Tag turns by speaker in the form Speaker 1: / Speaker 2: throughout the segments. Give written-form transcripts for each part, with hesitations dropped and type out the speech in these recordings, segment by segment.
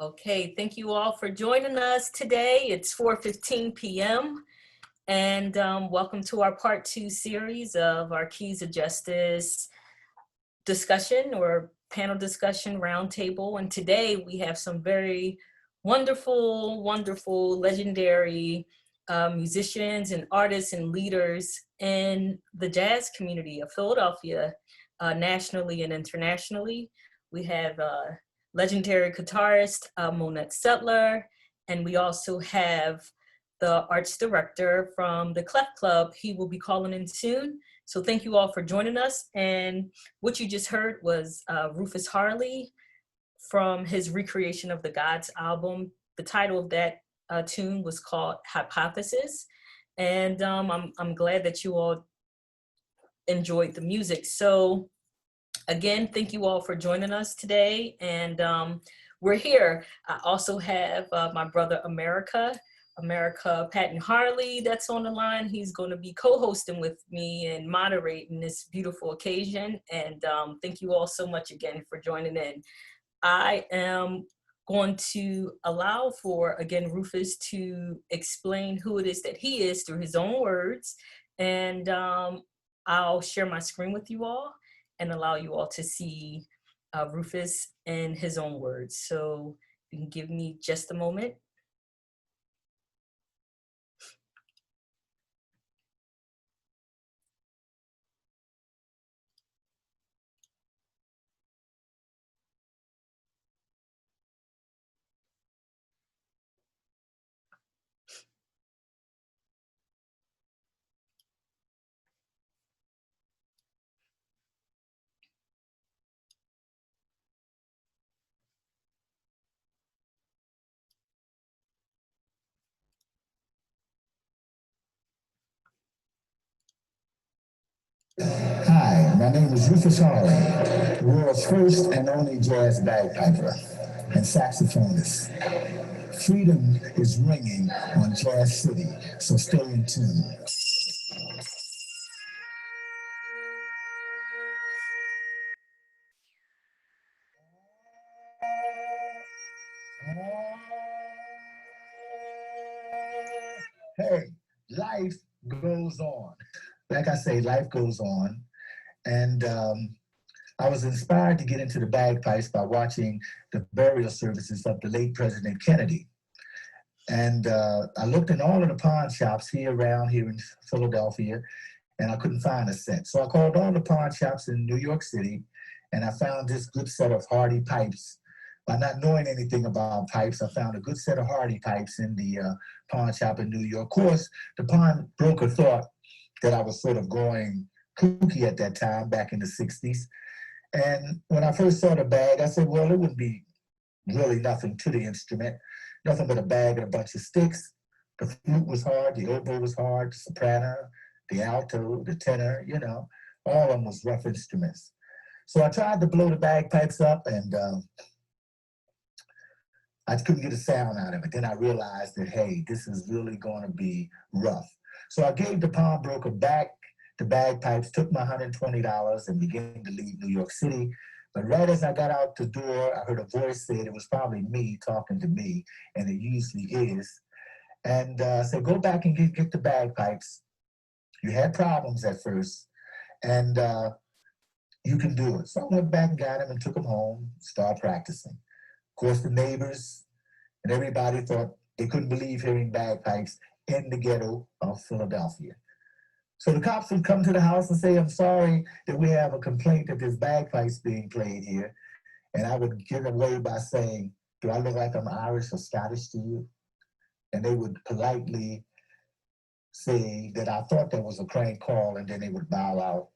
Speaker 1: Okay, thank you all for joining us today. It's 4:15 p.m. and welcome to our part two series of our Keys of Justice discussion or panel discussion roundtable. And today we have some very wonderful, legendary musicians and artists and leaders in the jazz community of Philadelphia, nationally and internationally. We have legendary guitarist Monette Settler, and we also have the arts director from the Clef Club. He will be calling in soon. So thank you all for joining us. And what you just heard was Rufus Harley from his recreation of the Gods album. The title of that tune was called Hypothesis. And I'm glad that you all enjoyed the music. So again, thank you all for joining us today. And we're here. I also have my brother America Patton Harley that's on the line. He's going to be co-hosting with me and moderating this beautiful occasion. And thank you all so much again for joining in. I am going to allow for, again, Rufus to explain who it is that he is through his own words. And I'll share my screen with you all and allow you all to see Rufus in his own words. So you can give me just a moment.
Speaker 2: Hi, my name is Rufus Harley, the world's first and only jazz bagpiper and saxophonist. Freedom is ringing on Jazz City, so stay in tune. Hey, life goes on. Like I say, life goes on. And I was inspired to get into the bagpipes by watching the burial services of the late President Kennedy. And I looked in all of the pawn shops around here in Philadelphia, and I couldn't find a set. So I called all the pawn shops in New York City, and I found this good set of Hardy pipes. By not knowing anything about pipes, I found a good set of Hardy pipes in the pawn shop in New York. Of course, the pawn broker thought that I was sort of going kooky at that time, back in the 60s. And when I first saw the bag, I said, well, it would be really nothing to the instrument, nothing but a bag and a bunch of sticks. The flute was hard, the oboe was hard, the soprano, the alto, the tenor, all of them was rough instruments. So I tried to blow the bagpipes up, and I couldn't get a sound out of it. Then I realized that, hey, this is really going to be rough. So I gave the pawnbroker back the bagpipes, took my $120, and began to leave New York City. But right as I got out the door, I heard a voice say it was probably me talking to me, and it usually is. And said, go back and get the bagpipes. You had problems at first, and you can do it. So I went back and got them and took them home, started practicing. Of course, the neighbors and everybody thought they couldn't believe hearing bagpipes in the ghetto of Philadelphia. So the cops would come to the house and say, I'm sorry that we have a complaint that there's bagpipes being played here. And I would get away by saying, do I look like I'm Irish or Scottish to you? And they would politely say that I thought that was a crank call, and then they would bow out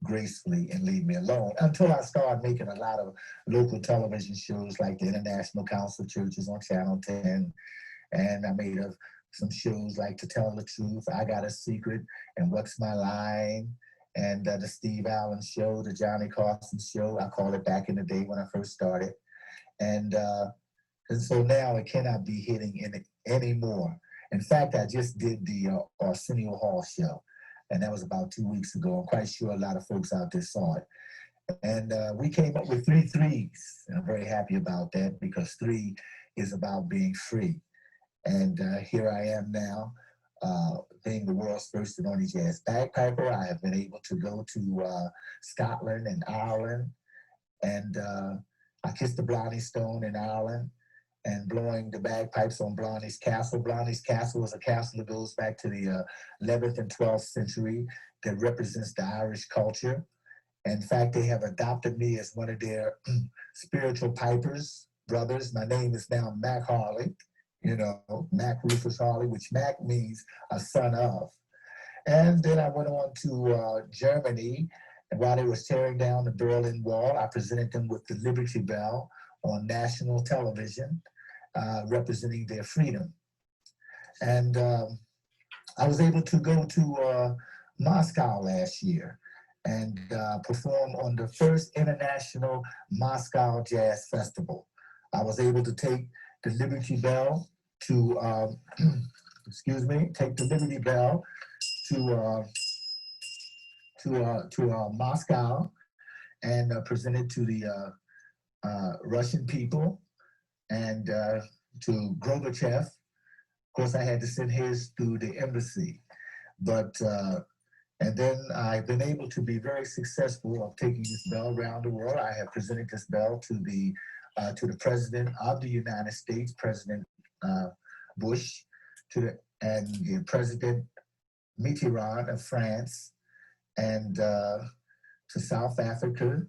Speaker 2: gracefully and leave me alone, until I started making a lot of local television shows like the International Council of Churches on Channel 10. And I made some shows like To Tell the Truth, I Got a Secret, and What's My Line, and the Steve Allen Show, the Johnny Carson Show. I called it back in the day when I first started. And so now it cannot be hitting anymore. In fact, I just did the Arsenio Hall show, and that was about 2 weeks ago. I'm quite sure a lot of folks out there saw it. And we came up with 3 3s. And I'm very happy about that because 3 is about being free. And here I am now, being the world's first and only jazz bagpiper. I have been able to go to Scotland and Ireland, and I kissed the Blarney Stone in Ireland and blowing the bagpipes on Blarney's Castle. Blarney's Castle is a castle that goes back to the 11th and 12th century that represents the Irish culture. In fact, they have adopted me as one of their spiritual pipers, brothers. My name is now Mac Harley, you know, Mac Rufus Harley, which Mac means a son of. And then I went on to Germany, and while they were tearing down the Berlin Wall, I presented them with the Liberty Bell on national television, representing their freedom. And I was able to go to Moscow last year and perform on the first International Moscow Jazz Festival. I was able to take the Liberty Bell to, take the Liberty Bell to Moscow and present it to the Russian people and to Gorbachev. Of course, I had to send his through the embassy, but and then I've been able to be very successful of taking this bell around the world. I have presented this bell to the President of the United States, President Bush, and the President Mitterrand of France, and to South Africa.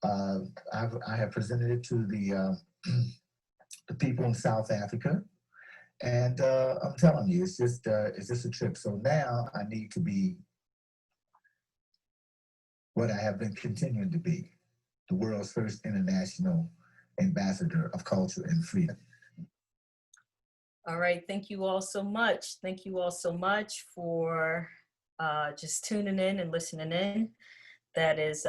Speaker 2: I have presented it to the people in South Africa, and I'm telling you, it's just a trip. So now I need to be what I have been continuing to be, the world's first international ambassador of culture and freedom.
Speaker 1: All right, thank you all so much. Thank you all so much for just tuning in and listening in. That is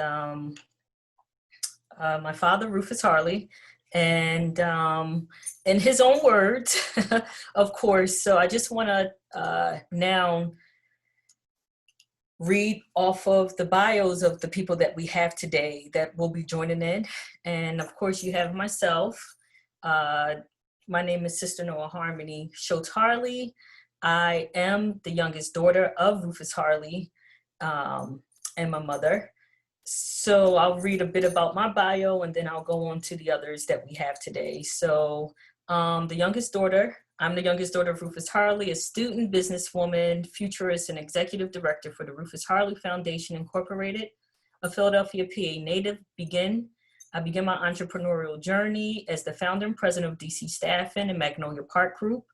Speaker 1: my father, Rufus Harley, and in his own words, of course. So I just want to now read off of the bios of the people that we have today that will be joining in. And of course, you have myself. My name is Sister Noah Harmony Schultz Harley. I am the youngest daughter of Rufus Harley and my mother. So I'll read a bit about my bio and then I'll go on to the others that we have today. So I'm the youngest daughter of Rufus Harley, a student, businesswoman, futurist, and executive director for the Rufus Harley Foundation Incorporated, a Philadelphia, PA native. I began my entrepreneurial journey as the founder and president of DC Staffing and Magnolia Park Group.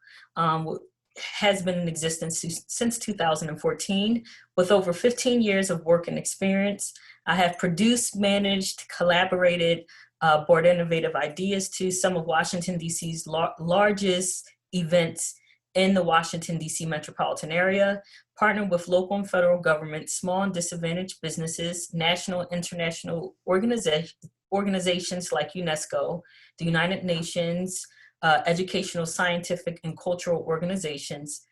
Speaker 1: Has been in existence since 2014. With over 15 years of work and experience, I have produced, managed, collaborated, brought innovative ideas to some of Washington, D.C.'s largest events in the Washington, D.C. metropolitan area, partnered with local and federal government, small and disadvantaged businesses, national and international organizations like UNESCO, the United Nations, educational, scientific, and cultural organizations.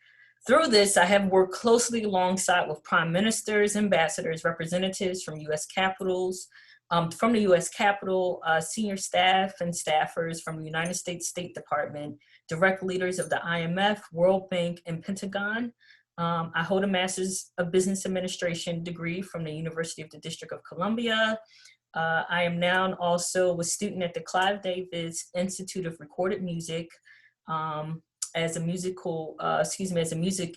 Speaker 1: Through this, I have worked closely alongside with prime ministers, ambassadors, representatives from U.S. capitals, from the U.S. Capitol, senior staff and staffers from the United States State Department, direct leaders of the IMF, World Bank, and Pentagon. I hold a Master's of Business Administration degree from the University of the District of Columbia. I am now also a student at the Clive Davis Institute of Recorded Music as a music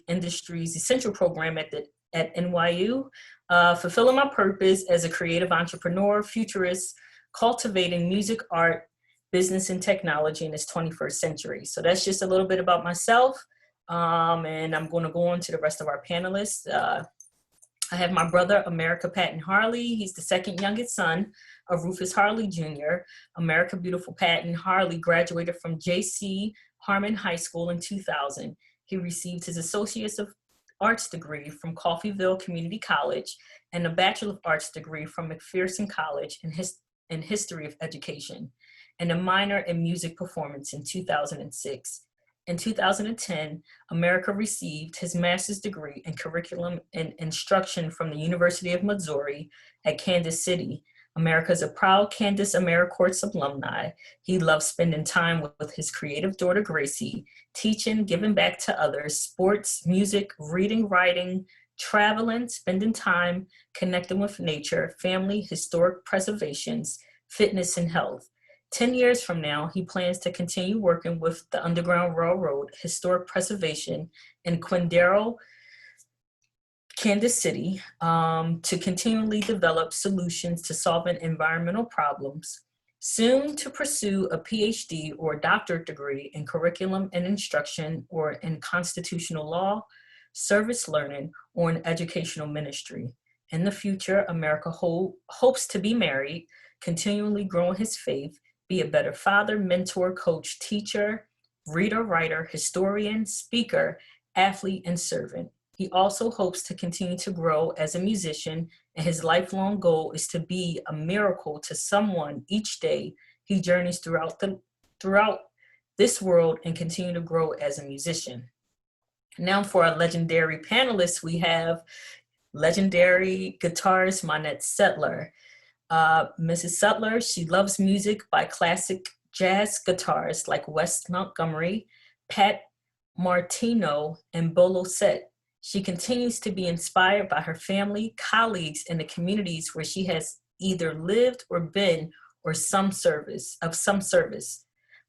Speaker 1: industry's essential program at NYU, fulfilling my purpose as a creative entrepreneur, futurist, cultivating music, art, business, and technology in this 21st century. So that's just a little bit about myself, and I'm going to go on to the rest of our panelists. I have my brother, America Patton Harley. He's the second youngest son of Rufus Harley Jr. America Beautiful Patton Harley graduated from J.C. Harmon High School in 2000. He received his Associate of Arts degree from Coffeyville Community College and a Bachelor of Arts degree from McPherson College in History of Education, and a minor in Music Performance in 2006. In 2010, America received his master's degree in curriculum and instruction from the University of Missouri at Kansas City, America is a proud Candace AmeriCorps alumni. He loves spending time with his creative daughter, Gracie, teaching, giving back to others, sports, music, reading, writing, traveling, spending time, connecting with nature, family, historic preservations, fitness, and health. 10 years from now, he plans to continue working with the Underground Railroad, historic preservation in Quindaro, Kansas City, to continually develop solutions to solving environmental problems, soon to pursue a PhD or doctorate degree in curriculum and instruction or in constitutional law, service learning, or in educational ministry. In the future, America hopes to be married, continually growing his faith, be a better father, mentor, coach, teacher, reader, writer, historian, speaker, athlete, and servant. He also hopes to continue to grow as a musician, and his lifelong goal is to be a miracle to someone each day he journeys throughout this world and continue to grow as a musician. Now for our legendary panelists, we have legendary guitarist Monette Settler. Mrs. Settler, she loves music by classic jazz guitarists like Wes Montgomery, Pat Martino, and Bolo Set. She continues to be inspired by her family, colleagues, and the communities where she has either lived or been or some service.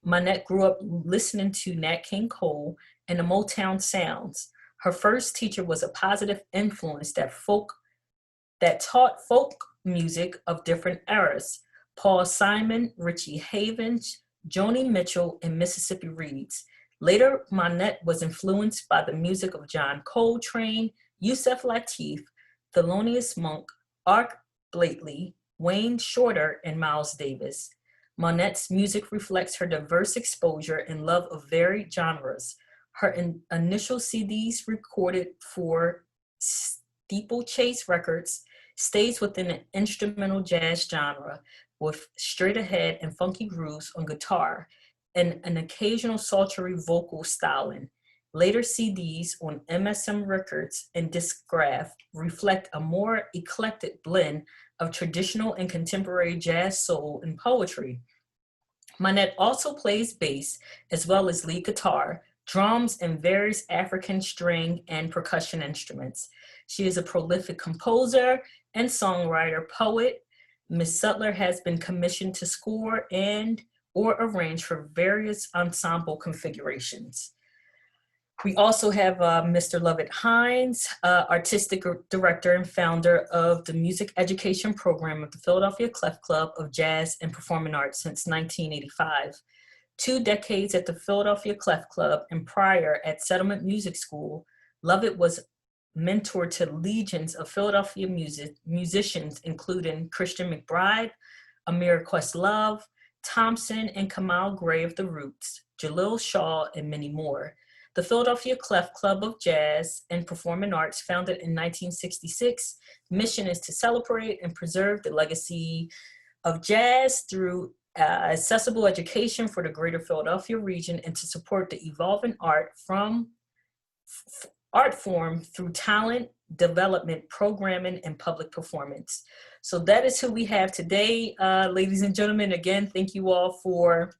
Speaker 1: Monette grew up listening to Nat King Cole and the Motown sounds. Her first teacher was a positive influence that taught folk music of different eras: Paul Simon, Richie Havens, Joni Mitchell, and Mississippi Reeds. Later, Monette was influenced by the music of John Coltrane, Yusef Lateef, Thelonious Monk, Art Blakey, Wayne Shorter, and Miles Davis. Monette's music reflects her diverse exposure and love of varied genres. Her initial CDs recorded for Steeplechase Records stays within the instrumental jazz genre with straight ahead and funky grooves on guitar and an occasional sultry vocal styling. Later CDs on MSM Records and Discograph reflect a more eclectic blend of traditional and contemporary jazz, soul, and poetry. Monette also plays bass as well as lead guitar, drums, and various African string and percussion instruments. She is a prolific composer and songwriter, poet. Ms. Settler has been commissioned to score or arrange for various ensemble configurations. We also have Mr. Lovett Hines, artistic director and founder of the music education program of the Philadelphia Clef Club of Jazz and Performing Arts since 1985. 2 decades at the Philadelphia Clef Club and prior at Settlement Music School, Lovett was mentor to legions of Philadelphia musicians, including Christian McBride, Amir Questlove, Thompson, and Kamal Gray of The Roots, Jalil Shaw, and many more. The Philadelphia Clef Club of Jazz and Performing Arts, founded in 1966, mission is to celebrate and preserve the legacy of jazz through accessible education for the greater Philadelphia region and to support the evolving art form through talent development, programming, and public performance. So that is who we have today, ladies and gentlemen. Again, thank you all for,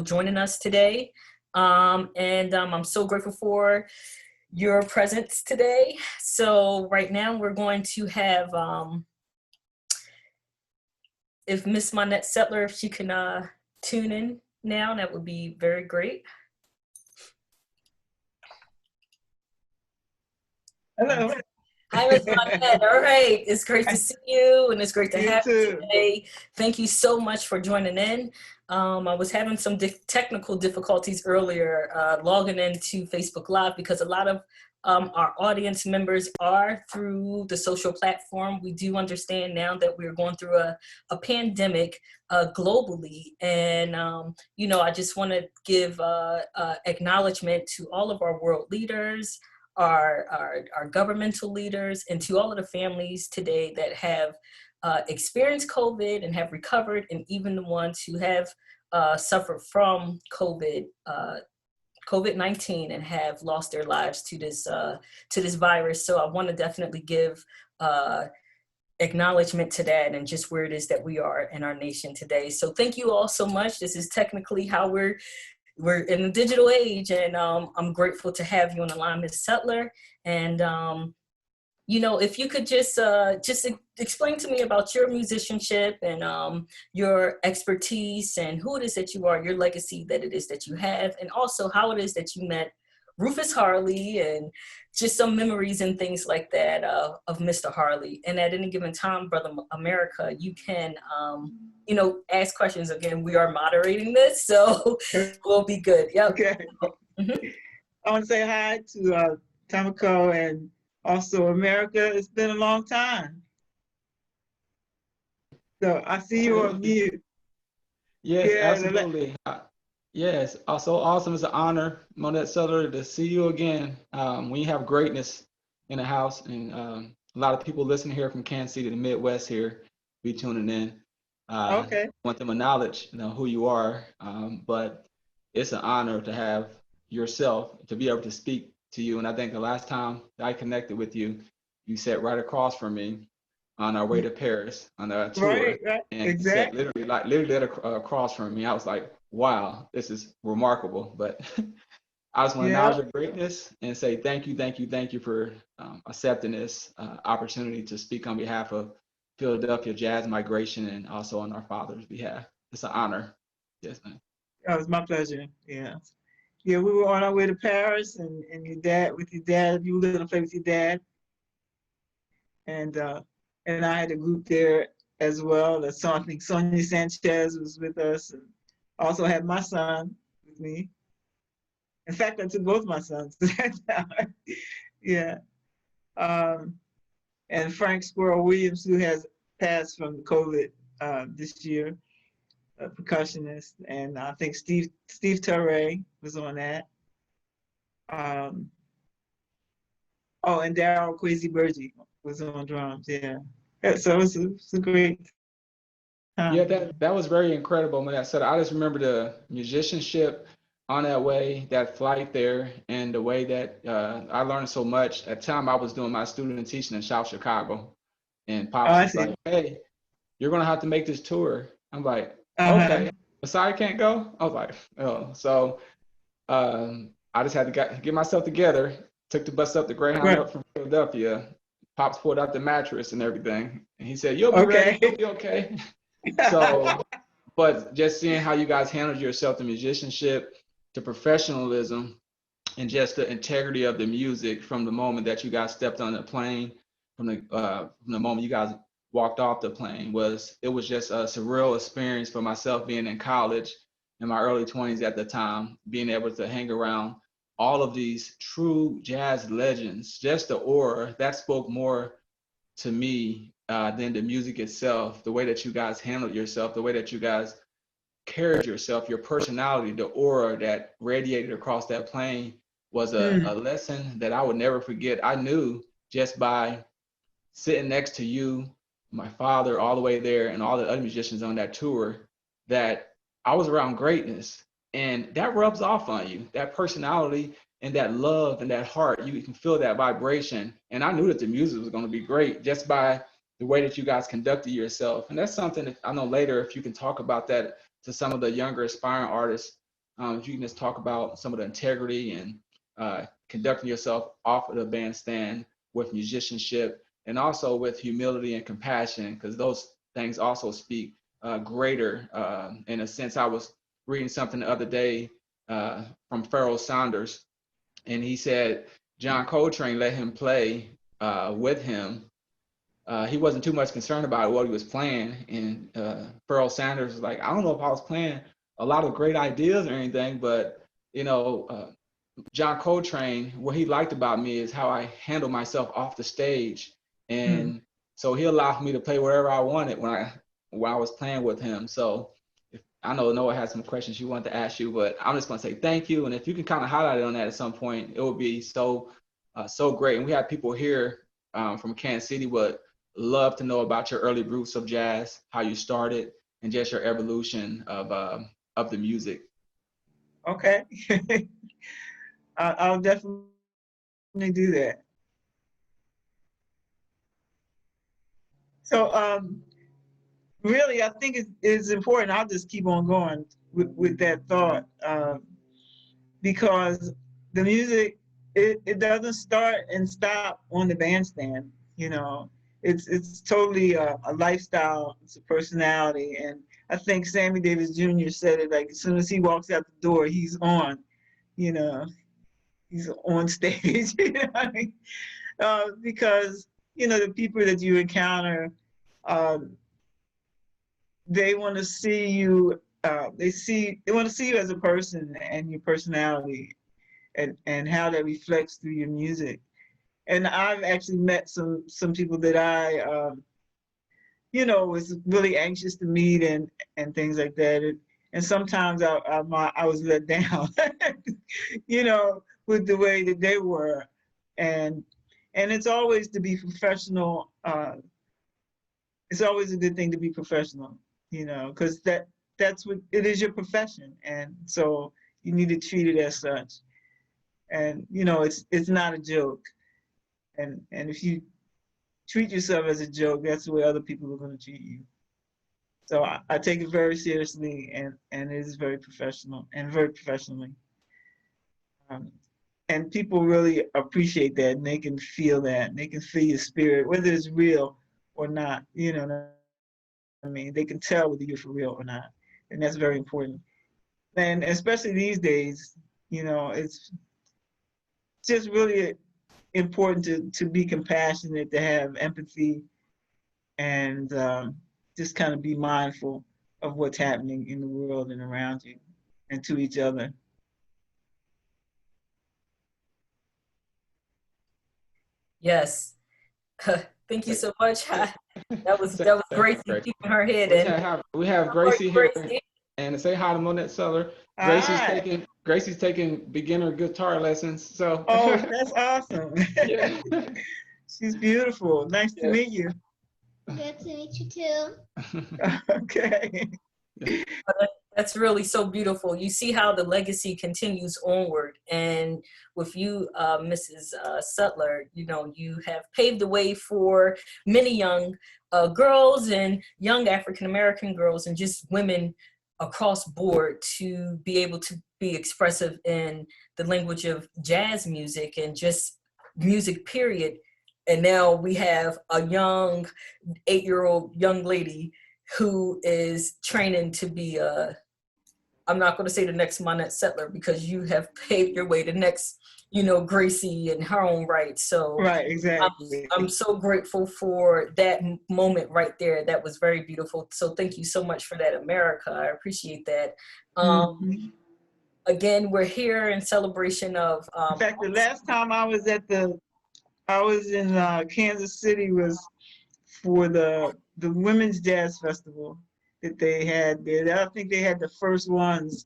Speaker 1: joining us today. I'm so grateful for your presence today. So right now we're going to have, if Miss Monette Settler, if she can tune in now, that would be very great.
Speaker 3: Hello.
Speaker 1: Hi, Ms. Monette. All right. It's great to see you, and it's great to have you today. Thank you so much for joining in. I was having some technical difficulties earlier logging into Facebook Live because a lot of our audience members are through the social platform. We do understand now that we're going through a pandemic globally. And, I just want to give acknowledgement to all of our world leaders, our governmental leaders, and to all of the families today that have experienced COVID and have recovered, and even the ones who have suffered from COVID-19 and have lost their lives to this virus. So I want to definitely give acknowledgement to that and just where it is that we are in our nation today. So thank you all so much. This is technically how we're in the digital age, and I'm grateful to have you on the line, Ms. Sutler. And you know, if you could just explain to me about your musicianship and your expertise and who it is that you are, your legacy that it is that you have, and also how it is that you met Rufus Harley, and just some memories and things like that of Mr. Harley. And at any given time, Brother America, you can, you know, ask questions. Again, we are moderating this, so we'll be good. Yep.
Speaker 3: Okay.
Speaker 1: Mm-hmm.
Speaker 3: I want to say hi to Tamako and also America. It's been a long time. So I see you on mute.
Speaker 4: Yes,
Speaker 3: Yeah,
Speaker 4: absolutely. Yes, also awesome. It's an honor, Monette Sutler, to see you again. When you have greatness in the house, and a lot of people listening here from Kansas City, the Midwest here, be tuning in.
Speaker 3: okay.
Speaker 4: I want them to acknowledge, you know, who you are, but it's an honor to have yourself, to be able to speak to you. And I think the last time I connected with you, you sat right across from me on our way to Paris on a tour.
Speaker 3: Right.
Speaker 4: And
Speaker 3: Exactly.
Speaker 4: you said literally across from me. I was like, wow, this is remarkable. But I just want to acknowledge your greatness and say thank you for accepting this opportunity to speak on behalf of Philadelphia Jazz Migration and also on our father's behalf. It's an honor. Yes, man.
Speaker 3: Oh, it was my pleasure. Yeah. Yeah, we were on our way to Paris, and your dad, you were going to play with your dad. And I had a group there as well. I think Sonia Sanchez was with us. And also had my son with me. In fact, I took both my sons. Yeah. And Frank Squirrel Williams, who has passed from COVID this year, a percussionist. And I think Steve Turre was on that. Oh, and Daryl Kwesi Burgee was on drums. Yeah. So it was a great time.
Speaker 4: Yeah, that was very incredible. When I said, I just remember the musicianship on that way, that flight there, and the way that I learned so much. At the time, I was doing my student teaching in South Chicago, and Pops was like, "Hey, you're gonna have to make this tour." I'm like, "Okay." Messiah can't go. I was like, "Oh." So I just had to get myself together. Took the bus up to Greyhound up from Philadelphia. Pops pulled out the mattress and everything, and he said, "You'll be ready. You'll be okay." So, but just seeing how you guys handled yourself, the musicianship, the professionalism, and just the integrity of the music from the moment that you guys stepped on the plane, from the moment you guys walked off the plane, it was just a surreal experience for myself, being in college in my early 20s at the time, being able to hang around all of these true jazz legends. Just the aura that spoke more to me than the music itself. The way that you guys handled yourself, the way that you guys carried yourself, your personality, the aura that radiated across that plane was a lesson that I would never forget. I knew just by sitting next to you, my father, all the way there, and all the other musicians on that tour, that I was around greatness. And that rubs off on you, that personality and that love and that heart. You can feel that vibration. And I knew that the music was going to be great just by the way that you guys conducted yourself. And that's something that I know later, if you can talk about that to some of the younger aspiring artists, if you can just talk about some of the integrity and conducting yourself off of the bandstand with musicianship and also with humility and compassion, because those things also speak greater. In a sense, I was reading something the other day from Pharoah Saunders, and he said John Coltrane let him play with him. He wasn't too much concerned about what he was playing, and Pharoah Sanders was like, I don't know if I was playing a lot of great ideas or anything, but you know, John Coltrane, what he liked about me is how I handle myself off the stage. And so he allowed me to play wherever I wanted when I was playing with him. So I know Noah has some questions you want to ask you, but I'm just going to say thank you. And if you can kind of highlight it on that at some point, it would be so great. And we have people here from Kansas City would love to know about your early roots of jazz, how you started, and just your evolution of the music.
Speaker 3: Okay. I'll definitely do that. So really, I think it's important. I'll just keep on going with that thought, because the music, it doesn't start and stop on the bandstand. You know, it's totally a lifestyle. It's a personality, and I think Sammy Davis Jr. said it, like, as soon as he walks out the door, he's on. You know, he's on stage. You know what I mean? Because you know the people that you encounter, they want to see you. They want to see you as a person and your personality, and how that reflects through your music. And I've actually met some people that I you know, was really anxious to meet, and things like that. And sometimes I was let down, you know, with the way that they were. And it's always to be professional. It's always a good thing to be professional, you know, because that's what it is, your profession. And so you need to treat it as such. And, you know, it's not a joke. And if you treat yourself as a joke, that's the way other people are going to treat you. So I take it very seriously, and it is very professional and very professionally. And people really appreciate that, and they can feel that, and they can feel your spirit, whether it's real or not. You know what I mean? They can tell whether you're for real or not, and that's very important. And especially these days, you know, it's just really important to be compassionate, to have empathy, and just kind of be mindful of what's happening in the world and around you and to each other.
Speaker 1: Yes. Thank you so much. That was Gracie keeping her head
Speaker 4: We
Speaker 1: in.
Speaker 4: have Gracie here, and say hi to Monette Seller. Gracie's taking beginner guitar lessons. So
Speaker 3: oh, that's awesome.
Speaker 4: Yeah.
Speaker 3: She's beautiful. Nice to meet you.
Speaker 5: Good to meet you too.
Speaker 3: Okay.
Speaker 1: That's really so beautiful. You see how the legacy continues onward. And with you, Mrs. Sutler, you know, you have paved the way for many young girls and young African-American girls and just women across board to be able to be expressive in the language of jazz music and just music, period. And now we have a young 8-year-old young lady who is training to be I'm not going to say the next Monette Settler, because you have paved your way to next, you know, Gracie in her own right. So
Speaker 3: right, exactly.
Speaker 1: I'm so grateful for that moment right there. That was very beautiful. So thank you so much for that, America. I appreciate that. Again, we're here in celebration of.
Speaker 3: In fact, the last time I was in Kansas City was for the Women's Jazz Festival that they had there. I think they had the first ones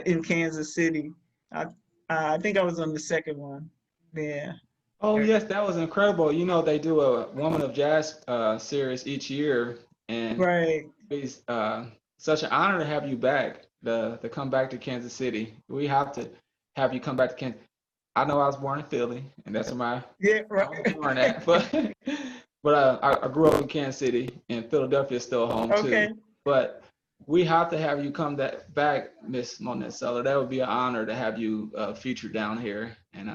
Speaker 3: in Kansas City. I think I was on the second one. Yeah.
Speaker 4: Oh yes, that was incredible. You know, they do a Woman of Jazz series each year, and
Speaker 3: right.
Speaker 4: It's such an honor to have you back, to come back to Kansas City. We have to have you come back to Kansas. I know I was born in Philly, and that's where I was born at. But I grew up in Kansas City, and Philadelphia is still home too. But we have to have you come back, Miss Monette Seller. That would be an honor to have you featured down here. And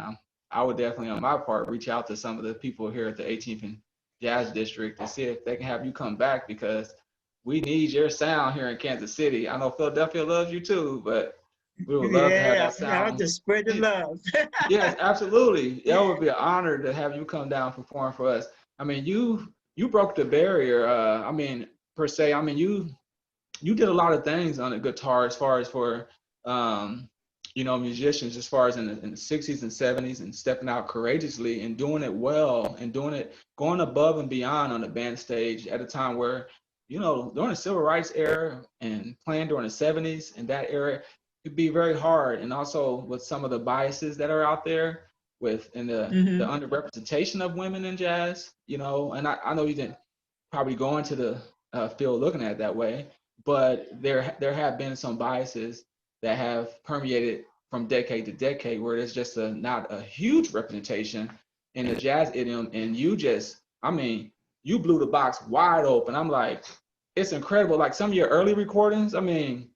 Speaker 4: I would definitely, on my part, reach out to some of the people here at the 18th and Jazz District to see if they can have you come back, because we need your sound here in Kansas City. I know Philadelphia loves you too, but we would love to have that sound.
Speaker 3: Yeah, I would just spread the love.
Speaker 4: Yes, absolutely. That would be an honor to have you come down and perform for us. I mean, you broke the barrier. I mean, per se. I mean, you did a lot of things on the guitar as far as for you know, musicians, as far as in the 60s and 70s, and stepping out courageously and doing it well, and doing it, going above and beyond on the band stage at a time where, you know, during the civil rights era and playing during the 70s and that era could be very hard. And also with some of the biases that are out there in the underrepresentation of women in jazz, you know, and I know you didn't probably go into the field looking at it that way, but there have been some biases that have permeated from decade to decade, where there's just not a huge representation in the jazz idiom. And you just, I mean, you blew the box wide open. I'm like, it's incredible. Like some of your early recordings, I mean,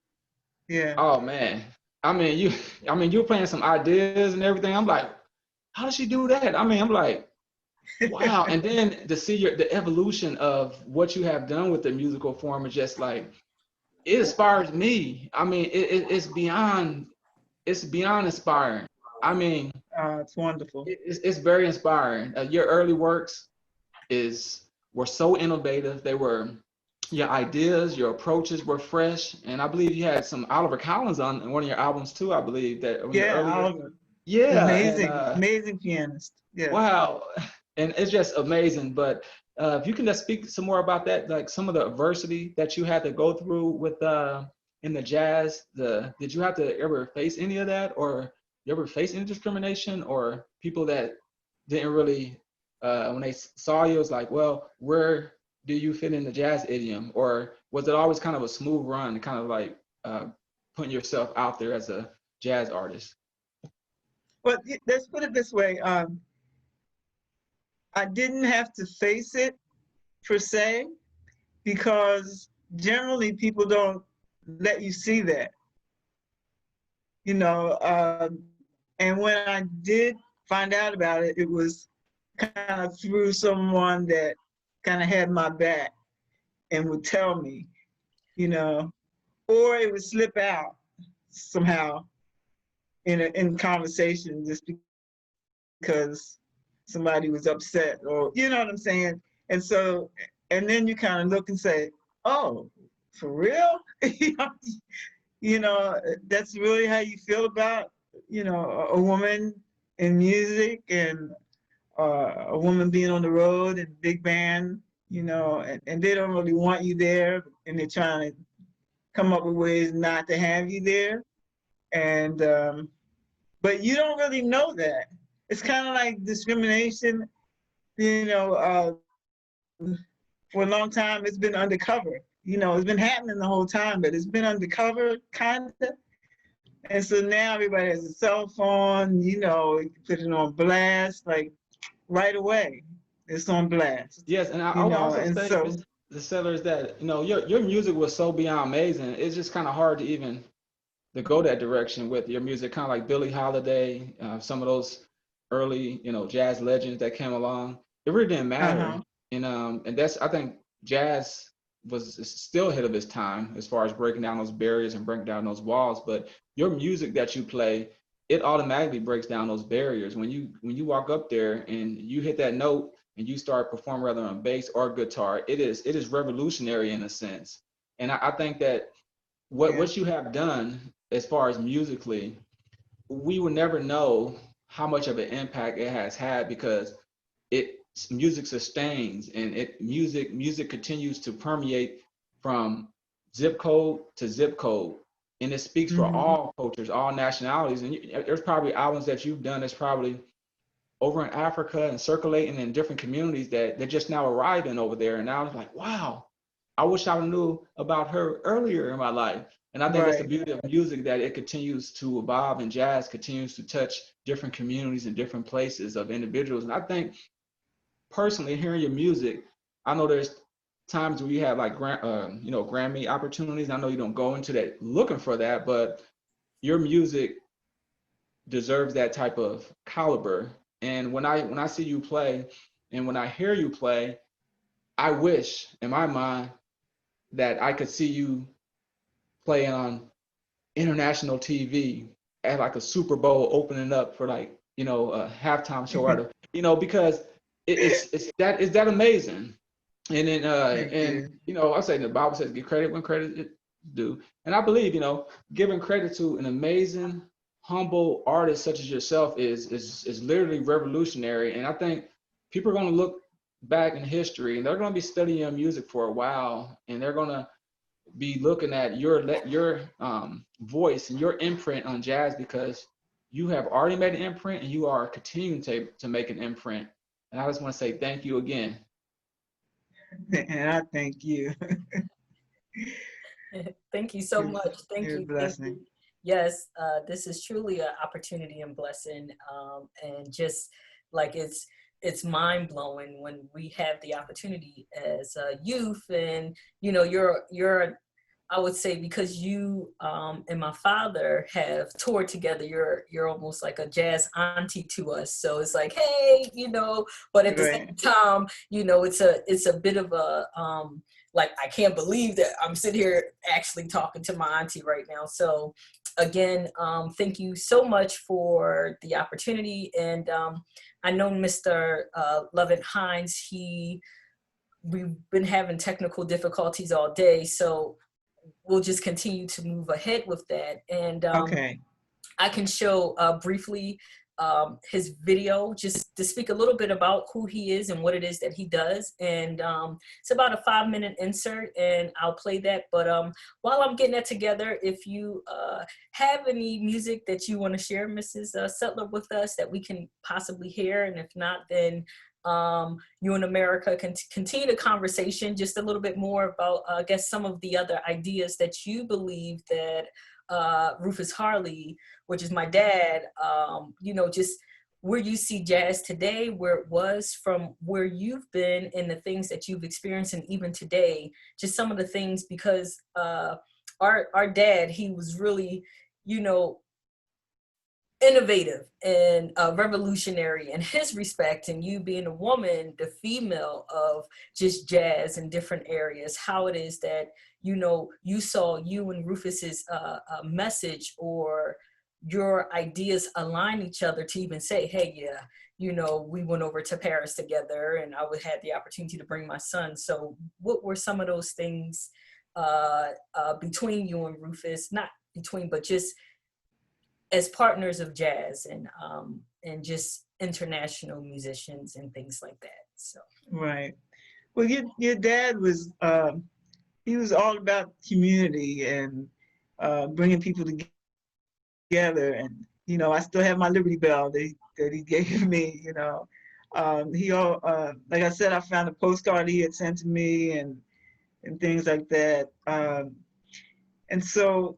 Speaker 3: Yeah.
Speaker 4: oh man. You're playing some ideas and everything. I'm like, how does she do that? I mean, I'm like, wow. And then to see the evolution of what you have done with the musical form is just like, it inspires me. I mean, it's beyond inspiring. I mean,
Speaker 3: It's wonderful.
Speaker 4: it's very inspiring. Your early works were so innovative. Your ideas, your approaches were fresh, and I believe you had some Oliver Collins on one of your albums too. I believe that one of your
Speaker 3: Yeah,
Speaker 4: earlier.
Speaker 3: Oliver.
Speaker 4: Yeah,
Speaker 3: Amazing,
Speaker 4: and
Speaker 3: amazing pianist. Yes.
Speaker 4: wow, and it's just amazing. But if you can just speak some more about that, like some of the adversity that you had to go through with in the jazz. Did you have to ever face any of that, or you ever face any discrimination, or people that didn't really when they saw you, it's like, well, where do you fit in the jazz idiom, or was it always kind of a smooth run, kind of like putting yourself out there as a jazz artist?
Speaker 3: Well, let's put it this way. I didn't have to face it per se, because generally people don't let you see that, you know. And when I did find out about it, it was kind of through someone that kind of had my back and would tell me, you know, or it would slip out somehow in conversation just because somebody was upset, or you know what I'm saying. And so, and then you kind of look and say, oh, for real? You know, that's really how you feel about, you know, a woman in music, and a woman being on the road and big band, you know, and they don't really want you there, and they're trying to come up with ways not to have you there. And but you don't really know that. It's kind of like discrimination, you know. For a long time, it's been undercover. You know, it's been happening the whole time, but it's been undercover, kind of. And so now everybody has a cell phone, you know, you can put it on blast, like right away. It's on blast.
Speaker 4: Yes, and I
Speaker 3: You
Speaker 4: would
Speaker 3: know,
Speaker 4: also
Speaker 3: and
Speaker 4: say,
Speaker 3: so,
Speaker 4: the sellers, that your music was so beyond amazing. It's just kind of hard to even to go that direction with your music, kind of like Billie Holiday, some of those early jazz legends that came along. It really didn't matter,
Speaker 3: uh-huh.
Speaker 4: and that's, I think jazz is still ahead of its time as far as breaking down those barriers and breaking down those walls. But your music that you play, it automatically breaks down those barriers when you walk up there and you hit that note and you start performing, rather on bass or guitar. It is revolutionary in a sense. And I think that
Speaker 3: Yeah.
Speaker 4: what you have done as far as musically, we will never know how much of an impact it has had, because music sustains, and music continues to permeate from zip code to zip code, and it speaks for
Speaker 3: Mm-hmm.
Speaker 4: all cultures, all nationalities. And there's probably albums that you've done that's probably over in Africa and circulating in different communities that they're just now arriving over there. And now it's like, wow, I wish I knew about her earlier in my life. And I think that's the
Speaker 3: Right.
Speaker 4: beauty of music, that it continues to evolve, and jazz continues to touch different communities and different places of individuals. And I think personally, hearing your music, I know there's times where you have like Grammy opportunities. I know you don't go into that looking for that, but your music deserves that type of caliber. And when I see you play, and when I hear you play, I wish in my mind that I could see you play on international TV at like a Super Bowl, opening up for like a halftime show, or because it's that amazing. And then
Speaker 3: Thank
Speaker 4: and
Speaker 3: you.
Speaker 4: I say the Bible says give credit when credit is due, and I believe giving credit to an amazing, humble artist such as yourself is literally revolutionary. And I think people are going to look back in history, and they're going to be studying your music for a while, and they're going to be looking at your voice and your imprint on jazz, because you have already made an imprint and you are continuing to make an imprint. And I just want to say thank you again.
Speaker 3: And I thank you.
Speaker 1: Thank you so much. Thank
Speaker 3: You're a
Speaker 1: you. Thank
Speaker 3: blessing.
Speaker 1: you. Yes, this is truly an opportunity and blessing. And just like it's mind blowing when we have the opportunity as a youth, and you know, you're I would say, because you and my father have toured together, you're almost like a jazz auntie to us. So it's like, hey, you know, but at the
Speaker 3: Right.
Speaker 1: same time, you know, it's a bit of a like, I can't believe that I'm sitting here actually talking to my auntie right now. So again, thank you so much for the opportunity. And I know Mr. Lovett Hines, we've been having technical difficulties all day. So we'll just continue to move ahead with that. And
Speaker 3: Okay.
Speaker 1: I can show briefly his video, just to speak a little bit about who he is and what it is that he does. And it's about a 5-minute insert, and I'll play that. But while I'm getting that together, if you have any music that you want to share, Mrs. Sutler, with us that we can possibly hear, and if not, then you and America can continue the conversation just a little bit more about, I guess, some of the other ideas that you believe that Rufus Harley, which is my dad, you know, just where you see jazz today, where it was from where you've been, and the things that you've experienced, and even today, just some of the things, because our dad, he was really, you know, innovative and revolutionary in his respect, and you being a woman, the female of just jazz in different areas, how it is that, you know, you saw you and Rufus's message or your ideas align each other to even say, hey, yeah, you know, we went over to Paris together, and I would had the opportunity to bring my son. So what were some of those things between you and Rufus, not between, but just as partners of jazz, and just international musicians and things like that? So
Speaker 3: Right. Well, your dad was he was all about community and bringing people together. And you know, I still have my Liberty Bell that he gave me. You know, like I said, I found a postcard he had sent to me and things like that. And so,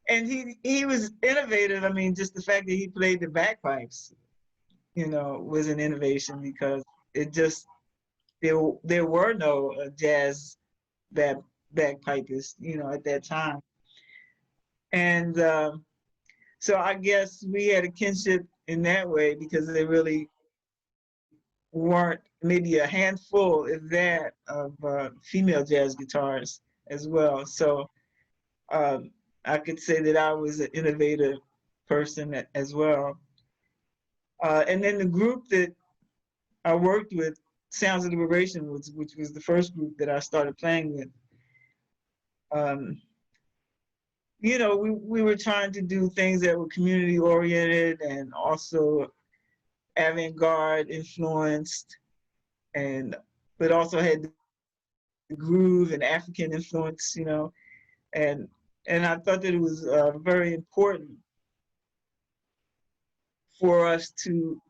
Speaker 3: and he was innovative. I mean, just the fact that he played the bagpipes, you know, was an innovation, because it just there were no jazz bagpipers, you know, at that time. And so I guess we had a kinship in that way, because there really weren't, maybe a handful, if that, of female jazz guitarists as well. So I could say that I was an innovative person as well. And then the group that I worked with, Sounds of Liberation, which was the first group that I started playing with. You know, we were trying to do things that were community oriented and also avant-garde influenced, but also had the groove and African influence, you know, and I thought that it was very important for us to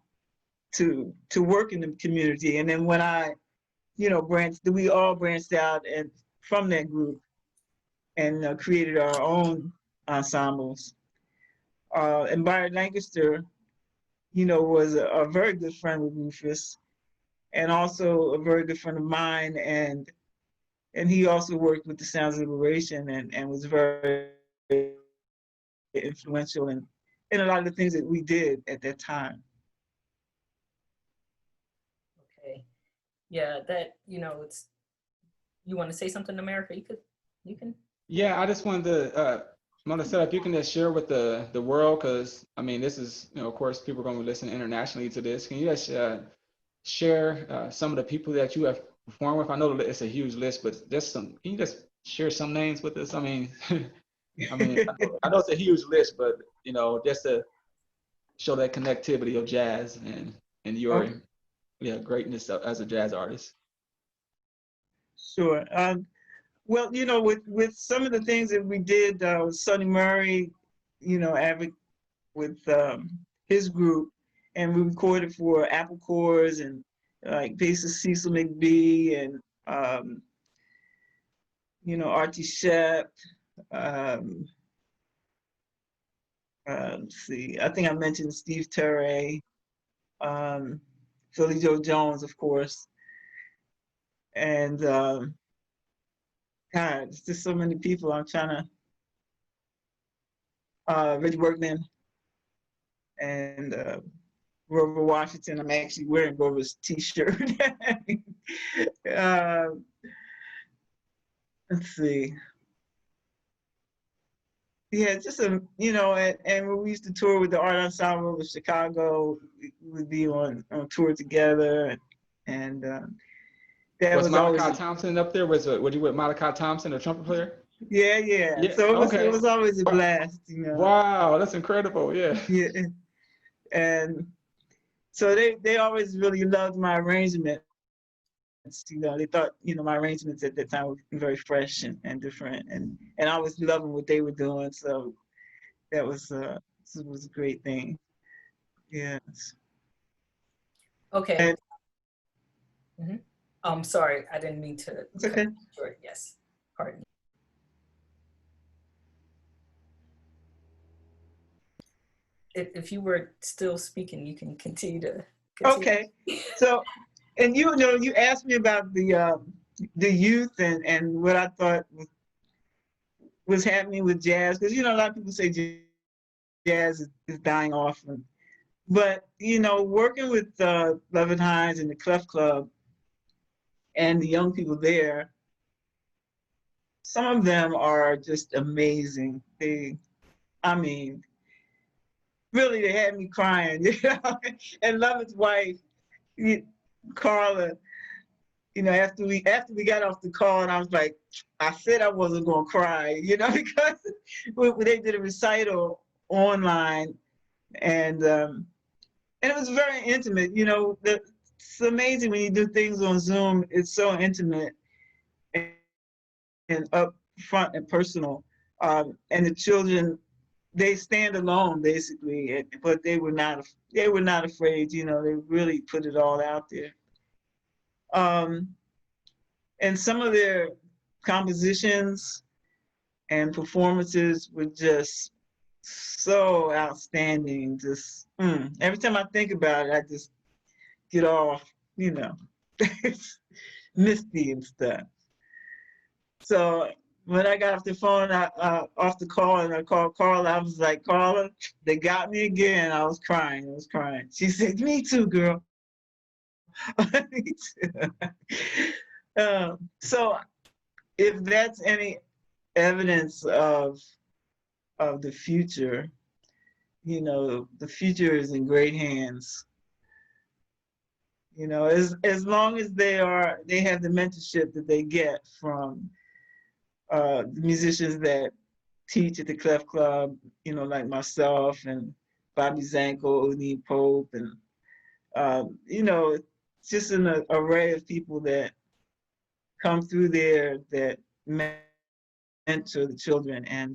Speaker 3: work in the community. And then when you know, we all branched out and from that group and created our own ensembles. And Byron Lancaster, you know, was a very good friend with Rufus, and also a very good friend of mine. And he also worked with the Sounds of Liberation and was very influential in a lot of the things that we did at that time.
Speaker 1: okay, yeah, that, you know, it's, you want to say something, America? You can.
Speaker 4: Yeah, I just wanted to set up, you can just share with the world, because I mean, this is, you know, of course, people are going to listen internationally to this. Can you just share some of the people that you have performed with? I know it's a huge list, but can you just share some names with us? I mean, I know it's a huge list, but you know, just to show that connectivity of jazz and your greatness as a jazz artist.
Speaker 3: Sure. Well, you know, with some of the things that we did, Sonny Murray, you know, with his group, and we recorded for Apple Corps and like bassist Cecil McBee and you know, Archie Shepp. Let's see, I think I mentioned Steve Terray. Philly Joe Jones, of course. And God, it's just so many people. I'm trying to, Rich Workman and Grover Washington. I'm actually wearing Grover's t-shirt. uh, let's see. Yeah, just and when we used to tour with the Art Ensemble of Chicago, we would be on tour together, and that
Speaker 4: Was
Speaker 3: was always
Speaker 4: Malachi Thompson up there? Were you with Malachi Thompson, the trumpet player?
Speaker 3: yeah.
Speaker 4: Yeah.
Speaker 3: So it
Speaker 4: Okay.
Speaker 3: was always a blast, you know.
Speaker 4: Wow, that's incredible. Yeah.
Speaker 3: Yeah, and so they always really loved my arrangements. You know, they thought, you know, my arrangements at that time were very fresh and different, and I was loving what they were doing. So that was a great thing. Yes.
Speaker 1: Okay.
Speaker 3: And
Speaker 1: I'm sorry, I didn't mean to
Speaker 3: it's okay.
Speaker 1: cut you short. Yes, pardon me. If you were still speaking, you can continue to continue.
Speaker 3: Okay. So, and you know, you asked me about the youth and what I thought was happening with jazz, because you know a lot of people say jazz is dying off, but you know, working with Levin Hines and the Clef Club and the young people there, some of them are just amazing. I mean, really, they had me crying. You know, and Levin's wife, Carla. You know, after we got off the call, and I was like, I said I wasn't gonna cry, you know, because they did a recital online, and it was very intimate. You know, it's amazing when you do things on Zoom. It's so intimate and up front and personal. And the children, they stand alone basically, but they were not afraid. You know, they really put it all out there. And some of their compositions and performances were just so outstanding. Just every time I think about it, I just get all, you know, misty and stuff. So when I got off the phone, off the call, and I called Carla, I was like, Carla, they got me again. I was crying. She said, me too, girl. Me too. So if that's any evidence of the future, you know, the future is in great hands. You know, as long as they have the mentorship that they get from the musicians that teach at the Clef Club, you know, like myself and Bobby Zanko, O'Neill Pope, and you know, just an array of people that come through there that mentor the children, and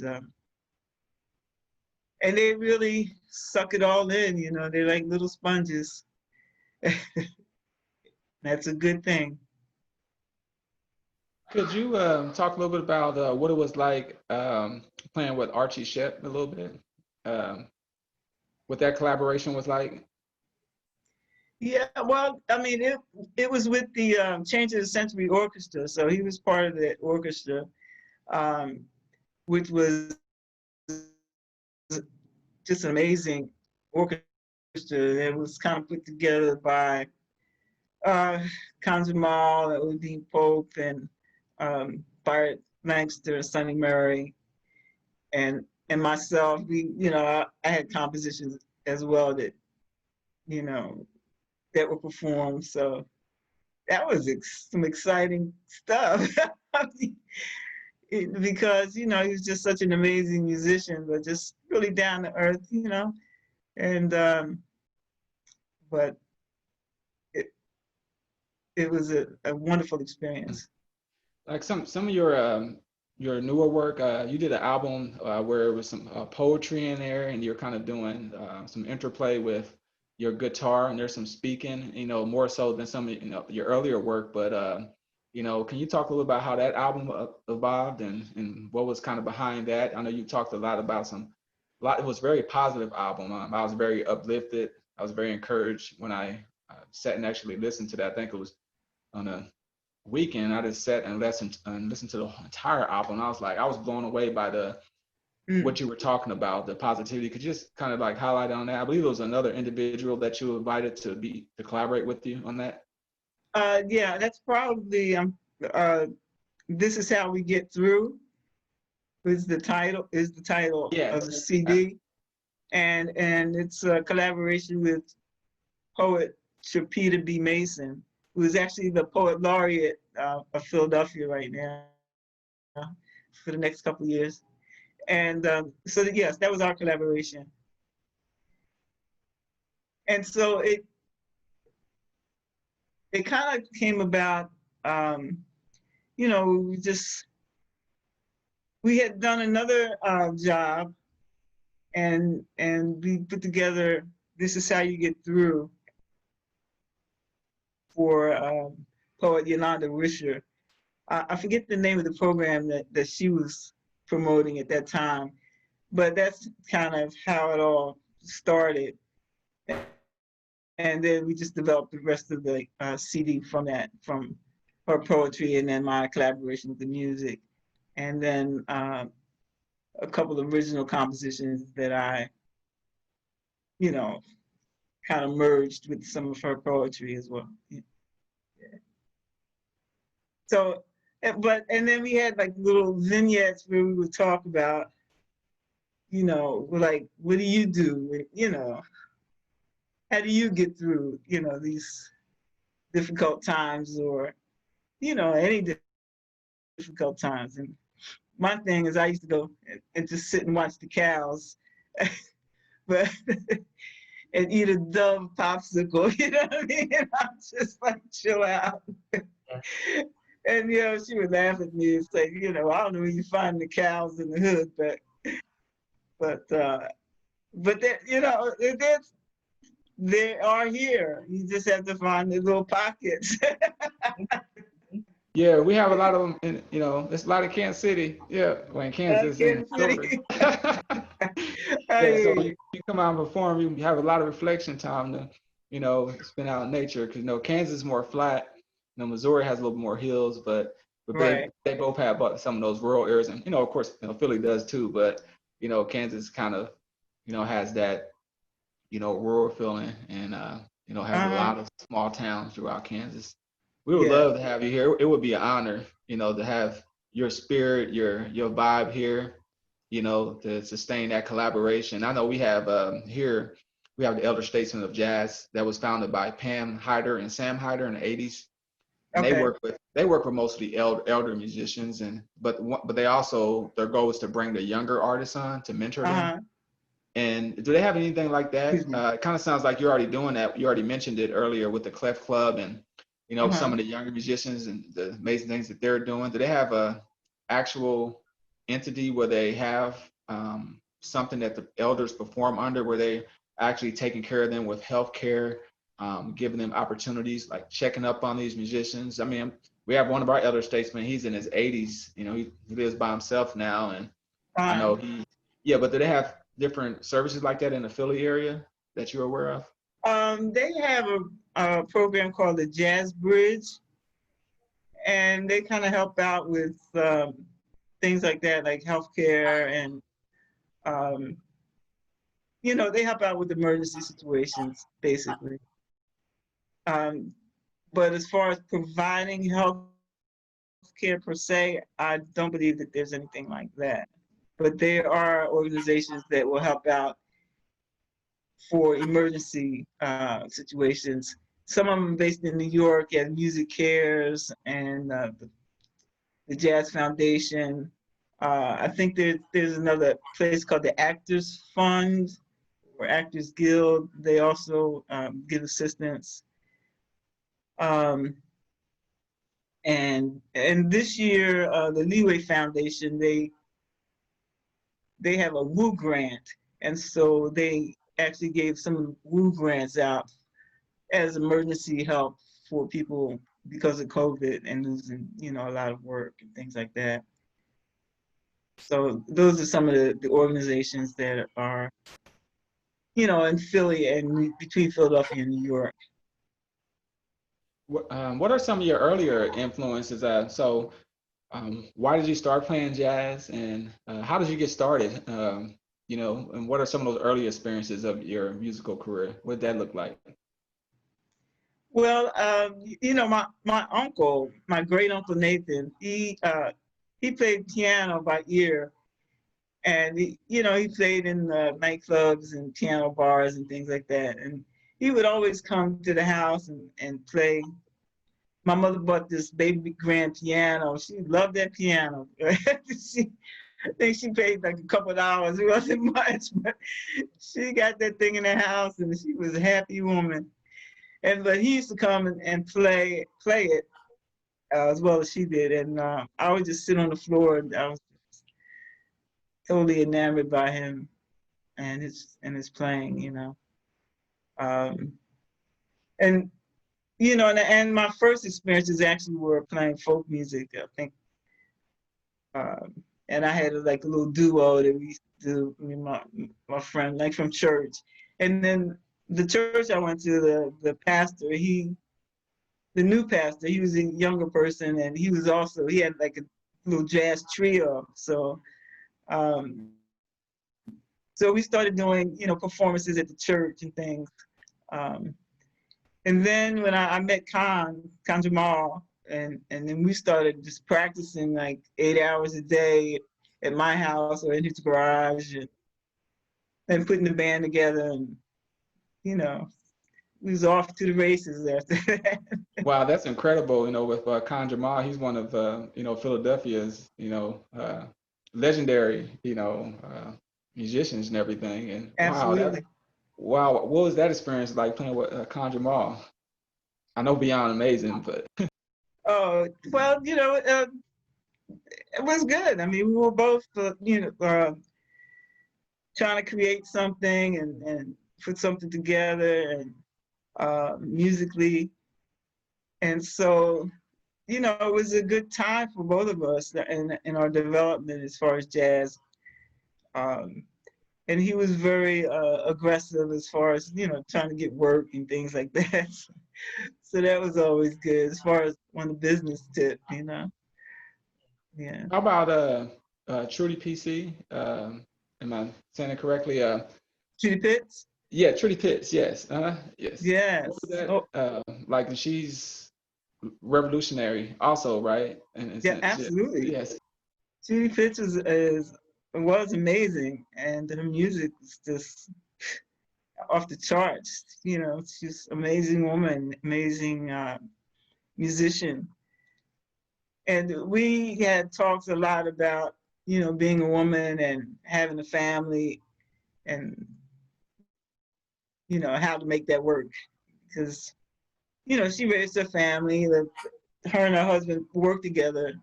Speaker 3: they really suck it all in. You know, they're like little sponges. That's a good thing.
Speaker 4: Could you talk a little bit about what it was like playing with Archie Shepp a little bit? What that collaboration was like?
Speaker 3: Yeah, well, I mean, it was with the Change of the Century Orchestra, so he was part of that orchestra, which was just an amazing orchestra. It was kind of put together by Conjamal and Udine Pope and Barrett Lancaster, Sonny Murray, and myself. We, you know, I had compositions as well that, you know, that were performed. So that was some exciting stuff. Because, you know, he was just such an amazing musician, but just really down to earth, you know. And but it was a wonderful experience.
Speaker 4: Like some of your newer work, you did an album where there was some poetry in there, and you're kind of doing some interplay with your guitar, and there's some speaking, you know, more so than some of your earlier work. But you know, can you talk a little about how that album evolved and what was kind of behind that? I know you talked a lot about it was a very positive album. I was very uplifted I was very encouraged when I sat and actually listened to that. I think it was on a weekend. I just sat and listened to the entire album. I was like, I was blown away by what you were talking about, the positivity. Could you just kind of like highlight on that? I believe it was another individual that you invited to collaborate with you on that.
Speaker 3: Yeah, that's probably This Is How We Get Through is the title
Speaker 4: Yes.
Speaker 3: of the CD. And it's a collaboration with poet Chapita B. Mason, who is actually the poet laureate of Philadelphia right now for the next couple of years. And so yes, that was our collaboration. And so it kind of came about, you know, we had done another job, and we put together This Is How You Get Through for poet Yolanda Risher. I forget the name of the program that she was promoting at that time, but that's kind of how it all started. And then we just developed the rest of the CD from that, from her poetry and then my collaboration with the music. And then a couple of original compositions that I, you know, kind of merged with some of her poetry as well. Yeah. So, and then we had like little vignettes where we would talk about, you know, like, what do you do? You know, how do you get through, you know, these difficult times, or, you know, any difficult times. And my thing is, I used to go and just sit and watch the cows, but and eat a Dove popsicle, you know what I mean? And I'm just like, chill out. And, you know, she would laugh at me and say, you know, I don't know where you find the cows in the hood, but they're, you know, they are here. You just have to find the little pockets.
Speaker 4: Yeah, we have a lot of them in, you know, there's a lot of Kansas City. Yeah, well, in Kansas and
Speaker 3: Kansas City.
Speaker 4: Yeah, so when you come out and perform, you have a lot of reflection time to, you know, spend out in nature, because, you know, Kansas is more flat. You know, Missouri has a little more hills, but
Speaker 3: Right.
Speaker 4: they both have some of those rural areas, and, you know, of course, you know, Philly does too, but, you know, Kansas kind of, you know, has that, you know, rural feeling, and you know, has a lot of small towns throughout Kansas. We would love to have you here. It would be an honor, you know, to have your spirit, your vibe here, you know, to sustain that collaboration. I know we have here, we have the Elder Statesman of Jazz that was founded by Pam Hyder and Sam Hyder in the 80s. And they work with mostly elder musicians, and but they also, their goal is to bring the younger artists on, to mentor them. And do they have anything like that? It kind of sounds like you're already doing that. You already mentioned it earlier with the Clef Club, and, you know, some of the younger musicians and the amazing things that they're doing. Do they have a actual entity where they have something that the elders perform under, where they actually taking care of them with healthcare, giving them opportunities, like checking up on these musicians? I mean, we have one of our elder statesmen. He's in his 80s. You know, he lives by himself now, and I know but do they have different services like that in the Philly area that you're aware of?
Speaker 3: They have a program called the Jazz Bridge, and they kind of help out with things like that, like healthcare, and you know, they help out with emergency situations, basically. But as far as providing health care per se, I don't believe that there's anything like that. But there are organizations that will help out for emergency situations. Some of them based in New York at Music Cares and the Jazz Foundation. I think there's another place called the Actors Fund or Actors Guild. They also give assistance. And this year, the Leeway Foundation, they have a WU grant, and so they actually gave some WU grants out as emergency help for people because of COVID and losing, you know, a lot of work and things like that. So those are some of the organizations that are, in Philly and between Philadelphia and New York.
Speaker 4: What are some of your earlier influences? Why did you start playing jazz, and how did you get started? And what are some of those early experiences of your musical career? What did that look like?
Speaker 3: Well, my uncle, my great uncle Nathan, he played piano by ear, and he played in nightclubs and piano bars and things like that. And he would always come to the house and play. My mother bought this baby grand piano. She loved that piano. I think she paid like a couple of dollars. It wasn't much, but she got that thing in the house, and she was a happy woman. But he used to come and play it as well as she did. And I would just sit on the floor, and I was totally enamored by him and his playing. Um, and and my first experiences actually were playing folk music. I think, and I had like a little duo that we used to do, me and my friend, like from church. And then the church I went to, the pastor, the new pastor, he was a younger person, and he had like a little jazz trio. So we started doing, performances at the church and things. And then when I met Khan Jamal, and then we started just practicing like 8 hours a day at my house or in his garage, and putting the band together, and we was off to the races after that.
Speaker 4: Wow, that's incredible. With Khan Jamal, he's one of Philadelphia's legendary musicians and everything. And
Speaker 3: Absolutely.
Speaker 4: wow, what was that experience like playing with Khan Jamal? I know beyond amazing, but
Speaker 3: Oh, well, it was good. I mean, we were both trying to create something and put something together, and musically. And so, it was a good time for both of us in our development as far as jazz. And he was very aggressive as far as, trying to get work and things like that. So that was always good as far as on the business tip. Yeah.
Speaker 4: how about Trudy PC? Am I saying it correctly?
Speaker 3: Judy Pitts?
Speaker 4: Yeah, Trudy Pitts. Yes. Yes.
Speaker 3: Yes.
Speaker 4: What was that?
Speaker 3: Oh,
Speaker 4: Like she's revolutionary, also, right?
Speaker 3: yeah, absolutely.
Speaker 4: Yes.
Speaker 3: Judy Pitts was amazing, and her music is just off the charts. She's an amazing woman, amazing musician. And we had talked a lot about, being a woman and having a family, and, how to make that work. Because, she raised her family. Her and her husband worked together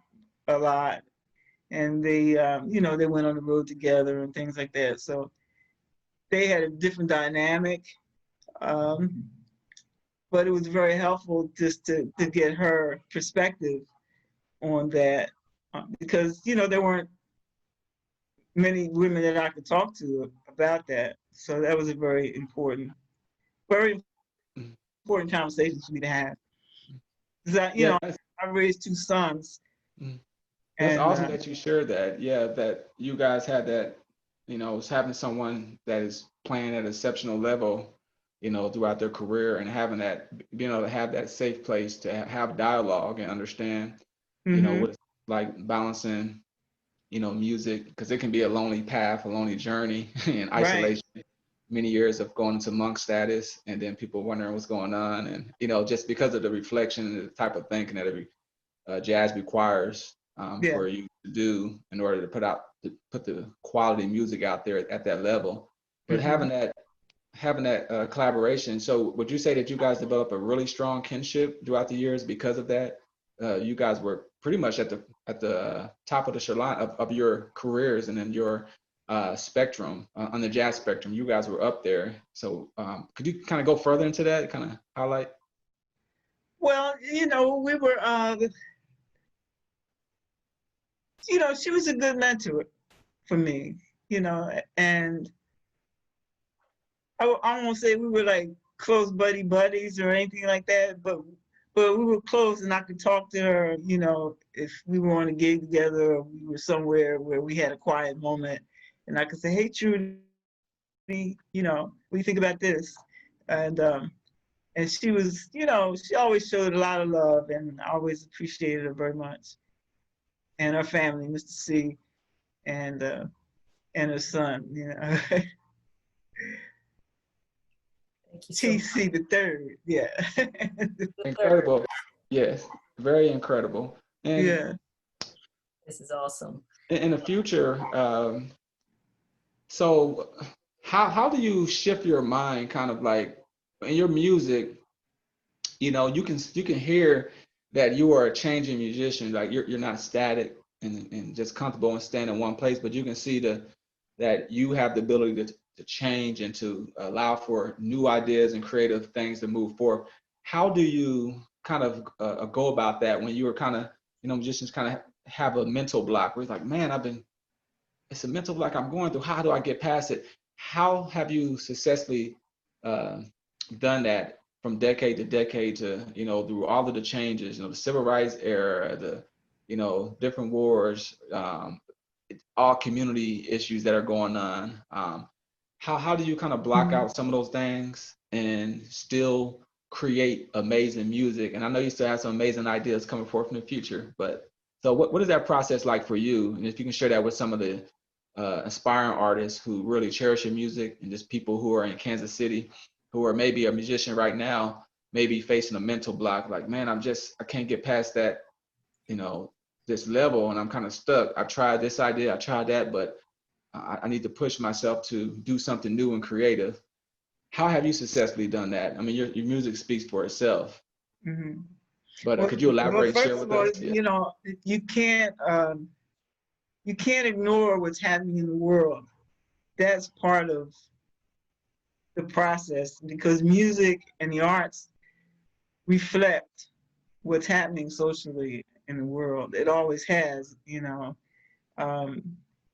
Speaker 3: a lot. And they went on the road together and things like that. So they had a different dynamic. But it was very helpful just to get her perspective on that, because there weren't many women that I could talk to about that. So that was a very important conversation for me to have. Because I raised two sons.
Speaker 4: That's
Speaker 3: And
Speaker 4: awesome that you shared that. Yeah, that you guys had that, having someone that is playing at an exceptional level, throughout their career, and having that, being able to have that safe place to have dialogue and understand, what it's like balancing, music, because it can be a lonely path, a lonely journey in isolation. Right. Many years of going into monk status, and then people wondering what's going on, and just because of the reflection and the type of thinking that every jazz requires for you to do in order to put the quality music out there at that level. But having that collaboration. So would you say that you guys developed a really strong kinship throughout the years because of that? You guys were pretty much at the top of the echelon of your careers, and then your spectrum, on the jazz spectrum. You guys were up there. So could you kind of go further into that, kind of highlight?
Speaker 3: Well, we were, she was a good mentor for me, and I won't say we were like close buddies or anything like that, but we were close, and I could talk to her, you know, if we were on a gig together or we were somewhere where we had a quiet moment, and I could say, "Hey, Trudy, you know, what do you think about this?" And she was, you know, she always showed a lot of love, and I always appreciated her very much. And her family, Mr. C, and her son, you know,
Speaker 1: Thank you so much.
Speaker 3: TC the third, yeah.
Speaker 4: Incredible. Yes, very incredible. And
Speaker 3: Yeah.
Speaker 1: This is awesome.
Speaker 4: in the future, so how do you shift your mind, kind of like in your music? You know, you can hear that you are a changing musician. Like you're not static and just comfortable and staying in one place, but you can see that you have the ability to change and to allow for new ideas and creative things to move forward. How do you kind of go about that when you were kind of, you know, musicians kind of have a mental block where it's like, man, it's a mental block I'm going through. How do I get past it? How have you successfully done that from decade to decade to, you know, through all of the changes, you know, the civil rights era, the, you know, different wars, all community issues that are going on. How do you kind of block out some of those things and still create amazing music? And I know you still have some amazing ideas coming forth in the future, but so what is that process like for you? And if you can share that with some of the aspiring artists who really cherish your music, and just people who are in Kansas City who are maybe a musician right now, maybe facing a mental block, like, man, I can't get past that, you know, this level, and I'm kind of stuck. I tried this idea, I tried that, but I need to push myself to do something new and creative. How have you successfully done that? I mean, your music speaks for itself,
Speaker 3: Mm-hmm.
Speaker 4: but could you elaborate and share
Speaker 3: First
Speaker 4: with
Speaker 3: of all,
Speaker 4: us? Yeah.
Speaker 3: you know, you can't ignore what's happening in the world. That's part of the process, because music and the arts reflect what's happening socially in the world. It always has, you know.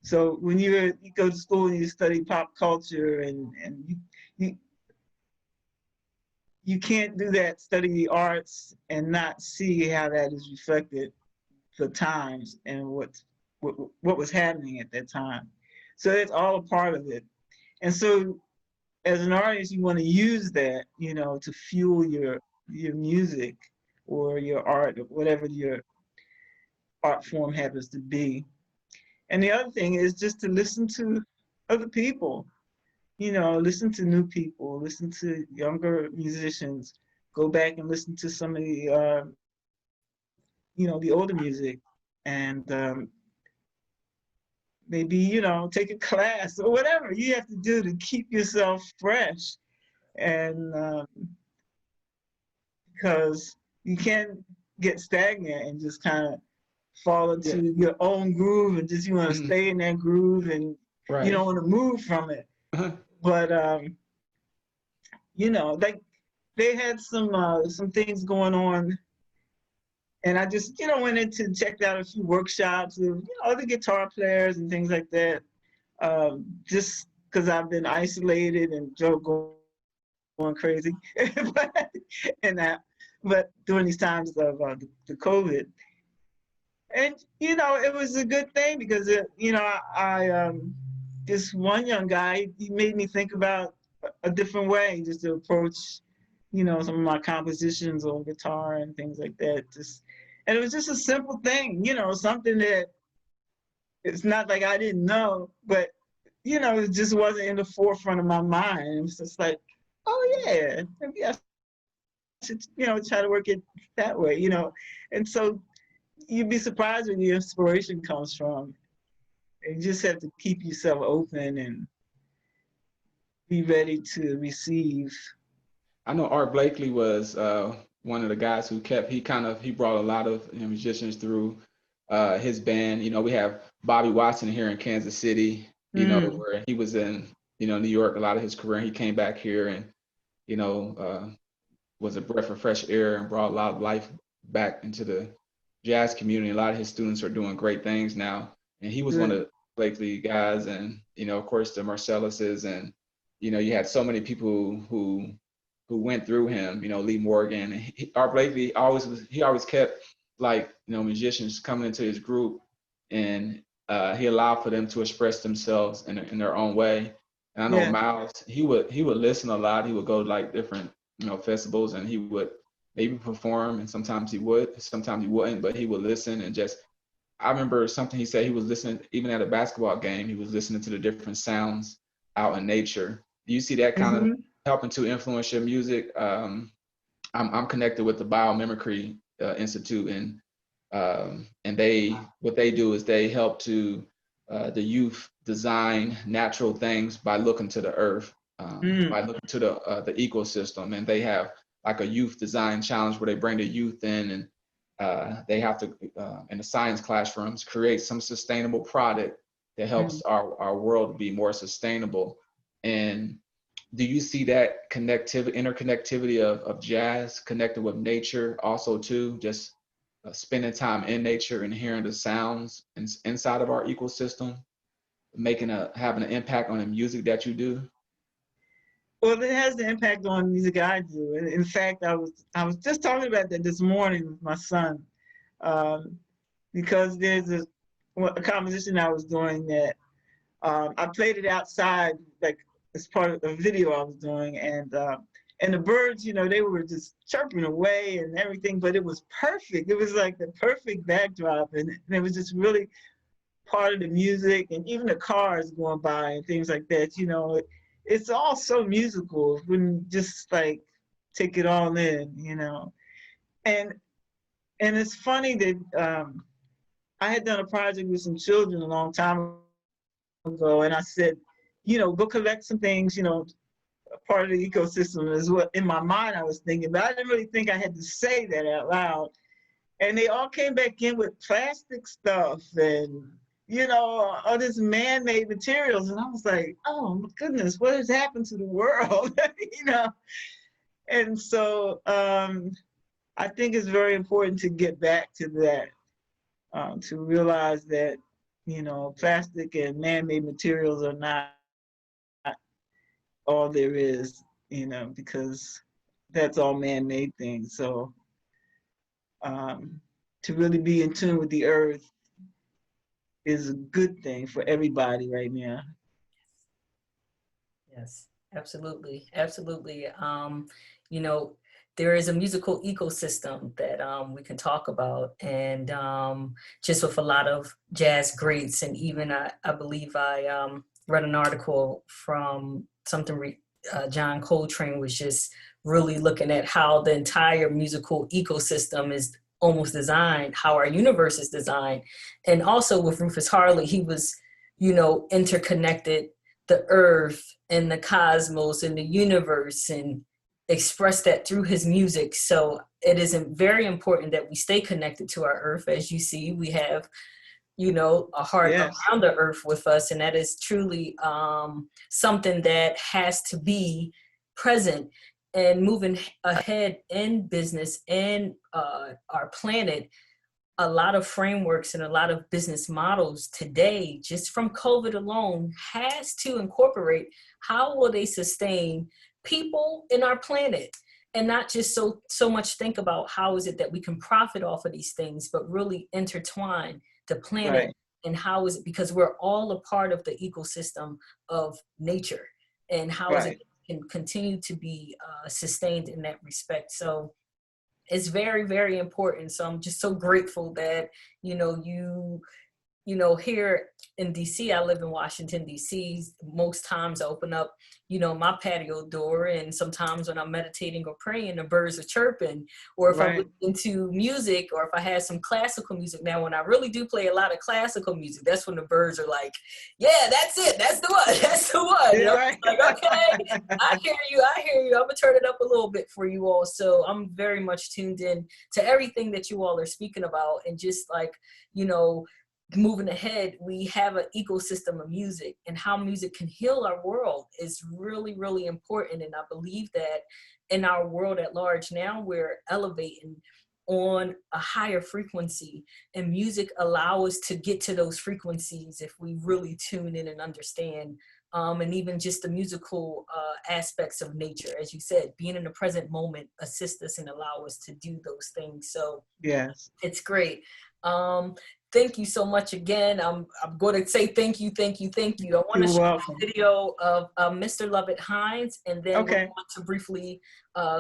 Speaker 3: So when you go to school and you study pop culture, and you you can't do that, study the arts and not see how that is reflected the times and what was happening at that time. So it's all a part of it. And so as an artist, you want to use that, you know, to fuel your music or your art, or whatever your art form happens to be. And the other thing is just to listen to other people, you know, listen to new people, listen to younger musicians, go back and listen to some of the, you know, the older music, and maybe, you know, take a class or whatever you have to do to keep yourself fresh. And because you can't get stagnant and just kind of fall into your own groove, and just you want to stay in that groove, and you don't want to move from it. But you know, like they had some things going on, and I just, you know, went into checked out a few workshops of, you know, other guitar players and things like that. Just because I've been isolated and going crazy, but during these times of the COVID, and you know, it was a good thing because you know, I this one young guy, he made me think about a different way just to approach, you know, some of my compositions on guitar and things like that. And it was just a simple thing, you know, something that it's not like I didn't know, but you know, it just wasn't in the forefront of my mind. It was just like, oh yeah, maybe I should, you know, try to work it that way, you know. And so you'd be surprised where the inspiration comes from. You just have to keep yourself open and be ready to receive.
Speaker 4: I know Art Blakely was one of the guys who he brought a lot of, you know, musicians through his band. You know, we have Bobby Watson here in Kansas City, you know, where he was in, you know, New York a lot of his career. He came back here and, you know, was a breath of fresh air and brought a lot of life back into the jazz community. A lot of his students are doing great things now. And he was one of the Blakely guys, and, you know, of course, the Marcelluses and you know, you had so many people who went through him, you know, Lee Morgan, and Art Blakey he always kept, like, you know, musicians coming into his group, and he allowed for them to express themselves in their own way. And I know
Speaker 3: Yeah.
Speaker 4: Miles, he would listen a lot. He would go to like different, you know, festivals, and he would maybe perform, and sometimes he would, sometimes he wouldn't, but he would listen. And just, I remember something he said, he was listening, even at a basketball game, he was listening to the different sounds out in nature. Do you see that kind of
Speaker 3: Mm-hmm.
Speaker 4: helping to influence your music? I'm connected with the Biomimicry Institute, and they, what they do is they help to the youth design natural things by looking to the earth, by looking to the ecosystem. And they have like a youth design challenge where they bring the youth in, and they have to in the science classrooms create some sustainable product that helps our world be more sustainable. And do you see that connectivity, interconnectivity of jazz connected with nature also too? Just spending time in nature and hearing the sounds inside of our ecosystem, having an impact on the music that you do?
Speaker 3: Well, it has the impact on the music I do. In fact, I was just talking about that this morning with my son, because there's a composition I was doing that I played it outside, like as part of a video I was doing, and the birds, you know, they were just chirping away and everything, but it was perfect. It was like the perfect backdrop, and it was just really part of the music, and even the cars going by and things like that. You know, it's all so musical when you just like take it all in, you know. And it's funny that I had done a project with some children a long time ago, and I said, you know, go collect some things, you know, part of the ecosystem is what in my mind I was thinking, but I didn't really think I had to say that out loud. And they all came back in with plastic stuff and, you know, all this man-made materials. And I was like, oh my goodness, what has happened to the world? You know? And so I think it's very important to get back to that, to realize that, you know, plastic and man-made materials are not all there is, you know, because that's all man-made things. So to really be in tune with the earth is a good thing for everybody right now.
Speaker 1: Yes, absolutely, absolutely. You know, there is a musical ecosystem that we can talk about, and just with a lot of jazz greats, and even I believe I read an article from something John Coltrane was just really looking at how the entire musical ecosystem is almost designed, how our universe is designed. And also with Rufus Harley, he was, you know, interconnected the earth and the cosmos and the universe, and express that through his music. So it is very important that we stay connected to our earth. As you see, we have, you know, a heart around the earth with us, and that is truly something that has to be present. And moving ahead in business and our planet, a lot of frameworks and a lot of business models today, just from COVID alone, has to incorporate how will they sustain people in our planet, and not just so much think about how is it that we can profit off of these things, but really intertwine the planet. Right. And how is it, because we're all a part of the ecosystem of nature, and how is it can continue to be sustained in that respect. So it's very, very important. So I'm just so grateful that, you know, here in DC, I live in Washington, DC. Most times I open up, you know, my patio door, and sometimes when I'm meditating or praying, the birds are chirping. Or if I'm into music, or if I have some classical music. Now, when I really do play a lot of classical music, that's when the birds are like, yeah, that's it. That's the one. That's the one.
Speaker 3: Yeah,
Speaker 1: right. Like, okay, I hear you. I'm going to turn it up a little bit for you all. So I'm very much tuned in to everything that you all are speaking about. And just like, you know, moving ahead, we have an ecosystem of music, and how music can heal our world is really, really important. And I believe that in our world at large now, we're elevating on a higher frequency, and music allow us to get to those frequencies if we really tune in and understand. And even just the musical aspects of nature, as you said, being in the present moment assist us and allow us to do those things. So
Speaker 3: Yes.
Speaker 1: it's great. Thank you so much again. I'm going to say thank you. I want to
Speaker 3: You're
Speaker 1: show
Speaker 3: welcome.
Speaker 1: a video of Mr. Lovett Hines, and then
Speaker 3: Okay.
Speaker 1: we're going to briefly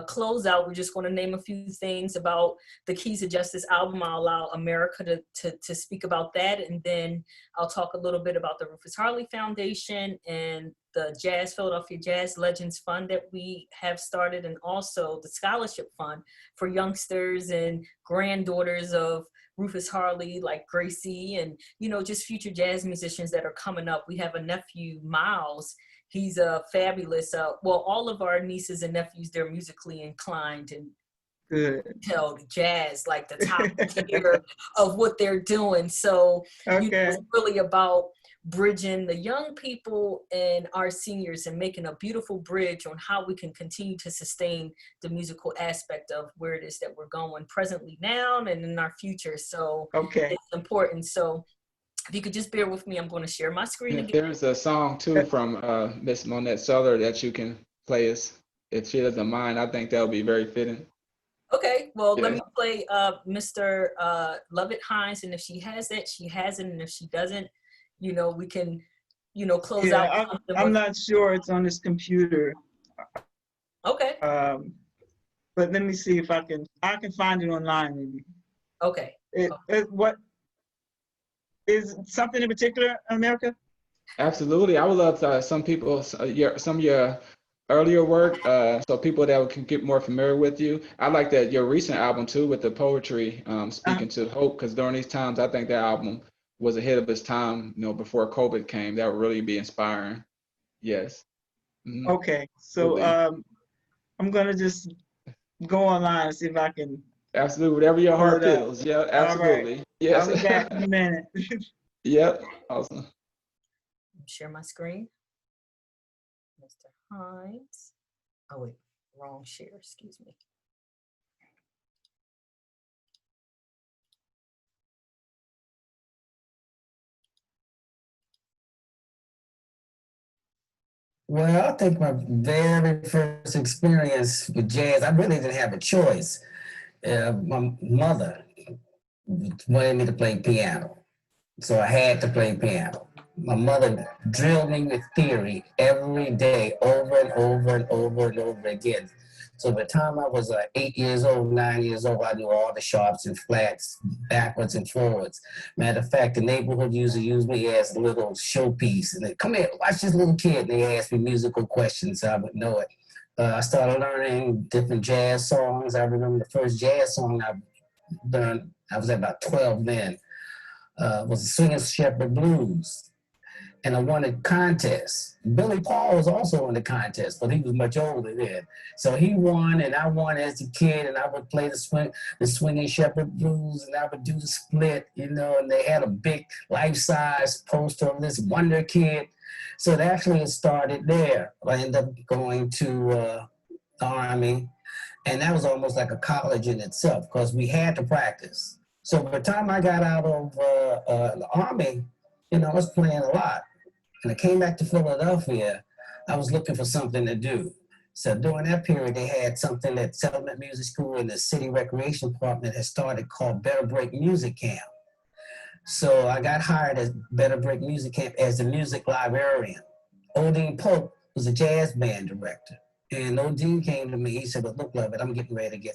Speaker 1: close out. We're just going to name a few things about the Keys of Justice album. I'll allow America to speak about that, and then I'll talk a little bit about the Rufus Harley Foundation and the Philadelphia Jazz Legends Fund that we have started, and also the Scholarship Fund for youngsters and granddaughters of Rufus Harley, like Gracie, and, you know, just future jazz musicians that are coming up. We have a nephew, Miles. He's a fabulous, well, all of our nieces and nephews, they're musically inclined and
Speaker 3: Good.
Speaker 1: tell the jazz, like the top tier of what they're doing. So you know, it's really about bridging the young people and our seniors and making a beautiful bridge on how we can continue to sustain the musical aspect of where it is that we're going presently now and in our future. So it's important. So if you could just bear with me, I'm going to share my screen again.
Speaker 4: There's a song too from Miss Monette Seller that you can play us if she doesn't mind. I think that would be very fitting.
Speaker 1: Okay, well, let me play Mr. Lovett Hines, and if she has that, she has it, and if she doesn't, you know, we can, you know, close out.
Speaker 3: I'm not sure it's on this computer.
Speaker 1: Okay.
Speaker 3: But let me see if I can find it online maybe.
Speaker 1: Okay.
Speaker 3: What is something in particular, America?
Speaker 4: Absolutely. I would love some people, some of your earlier work, so people that can get more familiar with you. I like that your recent album too, with the poetry, speaking to hope, because during these times, I think that album was ahead of its time, you know, before COVID came. That would really be inspiring. Yes. Mm-hmm.
Speaker 3: Okay, so I'm gonna just go online and see if I can.
Speaker 4: Absolutely, whatever your heart feels. Yeah, absolutely.
Speaker 3: Right.
Speaker 4: Yes.
Speaker 3: I'll be back in a minute.
Speaker 4: Yep. Awesome.
Speaker 1: Share my screen. Mr. Hines. Oh wait, wrong share. Excuse me.
Speaker 2: Well, I think my very first experience with jazz, I really didn't have a choice. My mother wanted me to play piano, so I had to play piano. My mother drilled me with theory every day, over and over and over and over again. So by the time I was 8 years old, 9 years old, I knew all the sharps and flats, backwards and forwards. Matter of fact, the neighborhood used to use me as a little showpiece. And they, come here, watch this little kid. And they asked me musical questions, so I would know it. I started learning different jazz songs. I remember the first jazz song I learned, I was about 12 then, was the Swinging Shepherd Blues. And I won a contest. Billy Paul was also in the contest, but he was much older then. So he won, and I won as a kid, and I would play the Swinging Shepherd Blues, and I would do the split, you know, and they had a big life-size poster of this wonder kid. So it actually started there. I ended up going to the Army, and that was almost like a college in itself, because we had to practice. So by the time I got out of the Army, you know, I was playing a lot. When I came back to Philadelphia, I was looking for something to do. So during that period, they had something at Settlement Music School and the City Recreation Department had started called Better Break Music Camp. So I got hired at Better Break Music Camp as the music librarian. Odine Pope was a jazz band director. And Odine came to me, he said, well, look, Lovett, I'm getting ready to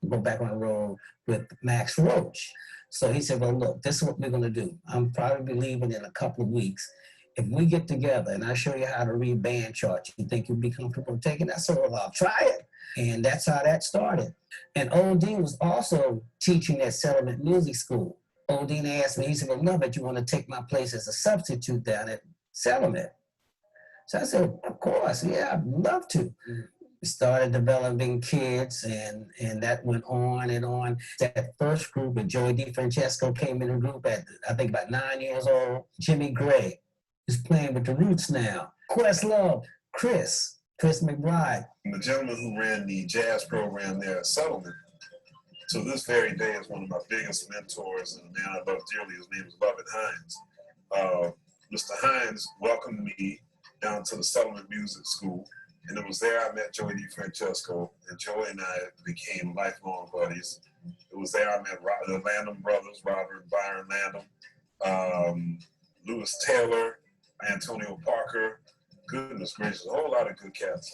Speaker 2: go back on the road with Max Roach. So he said, well, look, this is what we're gonna do. I'm probably leaving in a couple of weeks. If we get together and I show you how to read band charts, you think you'll be comfortable taking that? So well, I'll try it. And that's how that started. And Odine was also teaching at Settlement Music School. Odine asked me, he said, well, Lovett, you want to take my place as a substitute down at Settlement? So I said, of course, yeah, I'd love to. We started developing kids, and that went on and on. That first group, and Joey DeFrancesco came in the group at, I think, about 9 years old. Jimmy Gray is playing with the Roots now. Questlove, Chris McBride.
Speaker 6: The gentleman who ran the jazz program there at Settlement, to this very day is one of my biggest mentors and a man I love dearly. His name is Lovett Hines. Mr. Hines welcomed me down to the Sullivan Music School, and it was there I met Joey DeFrancesco, and Joey and I became lifelong buddies. It was there I met the Landon brothers, Robert and Byron Landon, Lewis Taylor, Antonio Parker. Goodness gracious, a whole lot of good cats.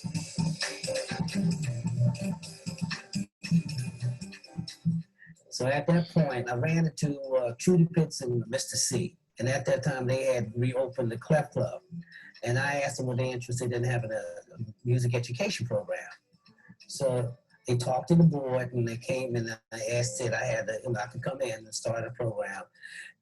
Speaker 7: So at that point, I ran into Trudy Pitts and Mr. C. And at that time, they had reopened the Clef Club. And I asked them, were they interested in having a music education program? So they talked to the board, and they came, and I asked it, I could come in and start a program.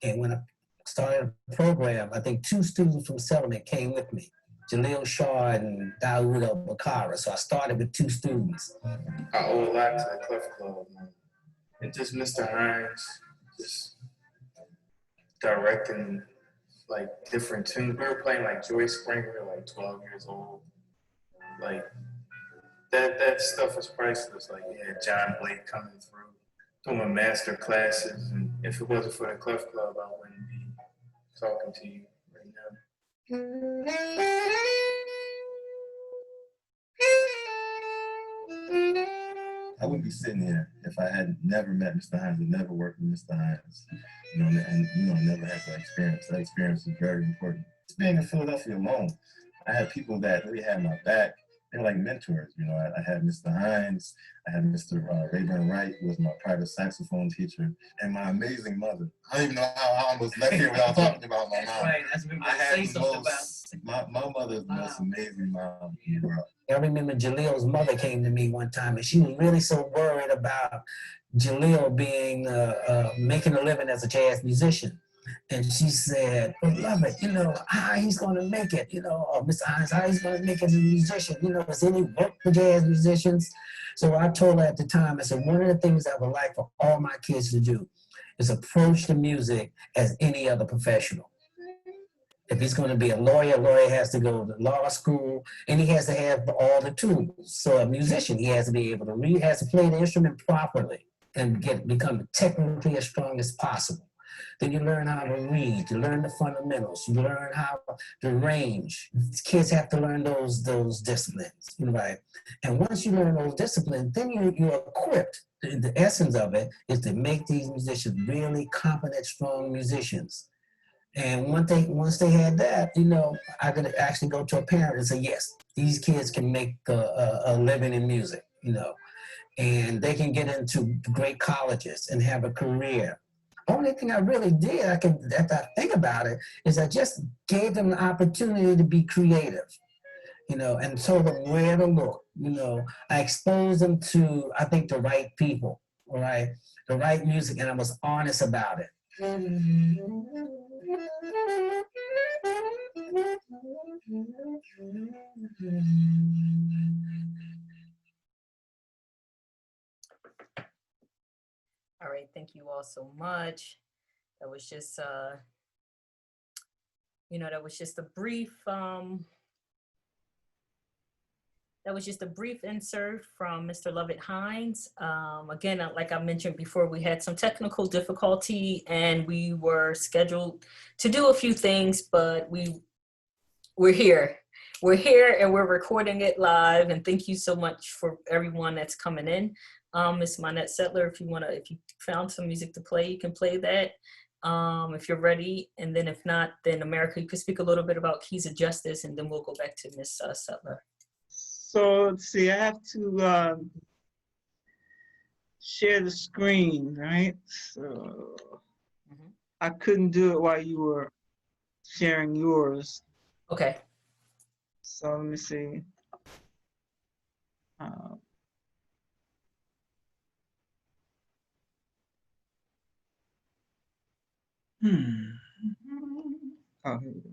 Speaker 7: And when I started the program, I think 2 students from Settlement came with me, Jaleel Shaw and Dawood Bakara. So I started with 2 students.
Speaker 8: I owe a lot to the Clef Club, man. And just Mr. Hines, just directing like different tunes. We were playing like Joyce Springer, like 12 years old. Like that stuff is priceless. Like we had John Blake coming through, doing master classes. And if it wasn't for the Clef Club, I wouldn't be talking to you right now.
Speaker 2: I wouldn't be sitting here if I had never met Mr. Hines and never worked with Mr. Hines. Never had that experience. That experience is very important. Being in Philadelphia alone, I had people that really had my back. They were like mentors. I had Mr. Hines, I had Mr. Rayburn Wright, who was my private saxophone teacher, and my amazing mother. I don't even know how I almost left here without talking about my mom.
Speaker 7: Right, that's what
Speaker 2: I had
Speaker 7: say
Speaker 2: the
Speaker 7: something
Speaker 2: most,
Speaker 7: about.
Speaker 2: my mother is the most amazing mom in the world.
Speaker 7: I remember Jaleel's mother came to me one time, and she was really so worried about Jaleel being making a living as a jazz musician. And she said, "Beloved, how he's going to make it, or Mr. Hines, how he's going to make it as a musician, is any work for jazz musicians?" So I told her at the time, I said, one of the things I would like for all my kids to do is approach the music as any other professional. If he's going to be a lawyer has to go to law school, and he has to have all the tools. So a musician, he has to be able to read, has to play the instrument properly and become technically as strong as possible. Then you learn how to read, you learn the fundamentals, you learn how to range. Kids have to learn those disciplines, right? And once you learn those disciplines, then you're equipped. The essence of it is to make these musicians really competent, strong musicians. And once they had that, I could actually go to a parent and say, yes, these kids can make a living in music, and they can get into great colleges and have a career. Only thing I really did, as I think about it, is I just gave them the opportunity to be creative, and told them where to look. I exposed them to, I think, the right people, all right, the right music, and I was honest about it.
Speaker 1: All right, thank you all so much. That was just, that was just a brief, insert from Mr. Lovett Hines. Again, like I mentioned before, we had some technical difficulty and we were scheduled to do a few things, but we're here. We're here and we're recording it live. And thank you so much for everyone that's coming in. Ms. Monette Settler, if you found some music to play, you can play that if you're ready. And then if not, then America, you could speak a little bit about Keys of Justice, and then we'll go back to Ms. Settler.
Speaker 3: So let's see, I have to share the screen, right? So I couldn't do it while you were sharing yours.
Speaker 1: Okay.
Speaker 3: So let me see. Oh, here we go.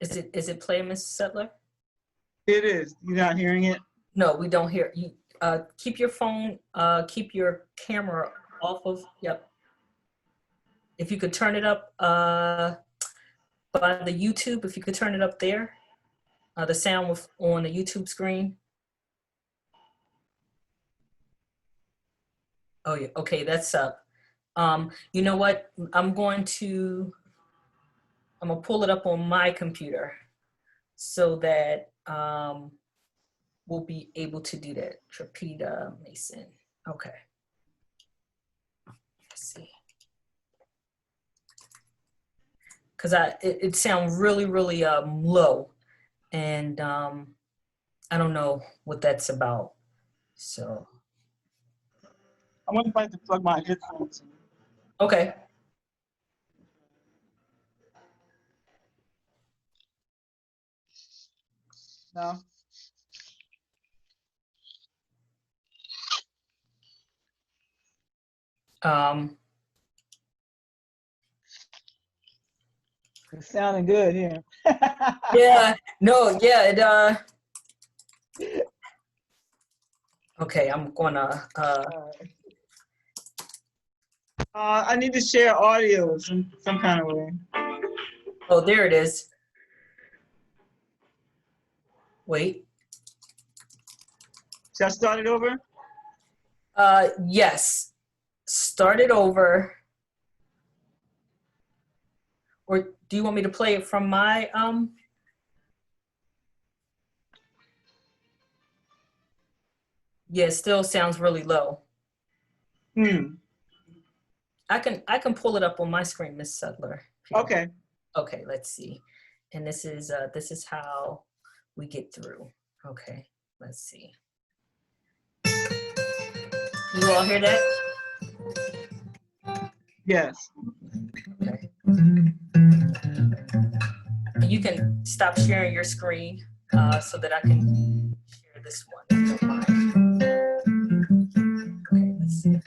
Speaker 1: Is it playing, Mr. Settler?
Speaker 3: It is. You're not hearing it?
Speaker 1: No, we don't hear you. Keep your phone, keep your camera off of, yep. If you could turn it up by the YouTube, if you could turn it up there, the sound on the YouTube screen. Oh yeah, okay, that's up. You know what? I'm gonna pull it up on my computer so that we'll be able to do that. Trapita Mason. Okay. Let's see. Because it sounds really, really low, and I don't know what that's about. So.
Speaker 3: I wonder if I have to plug my headphones in.
Speaker 1: Okay.
Speaker 3: No? It's sounding good here.
Speaker 1: Yeah, no, yeah, okay, I'm gonna,
Speaker 3: I need to share audio some kind of way.
Speaker 1: oh, there it is. Wait.
Speaker 3: Should I start it over?
Speaker 1: Yes, start it over. Or do you want me to play it from my, yeah, it still sounds really low. I can pull it up on my screen, Miss Sutler.
Speaker 3: Okay.
Speaker 1: Okay, let's see. And this is how we get through. Okay, let's see. You all hear that?
Speaker 3: Yes.
Speaker 1: Okay. You can stop sharing your screen so that I can share this one, if you don't mind. Okay, let's see.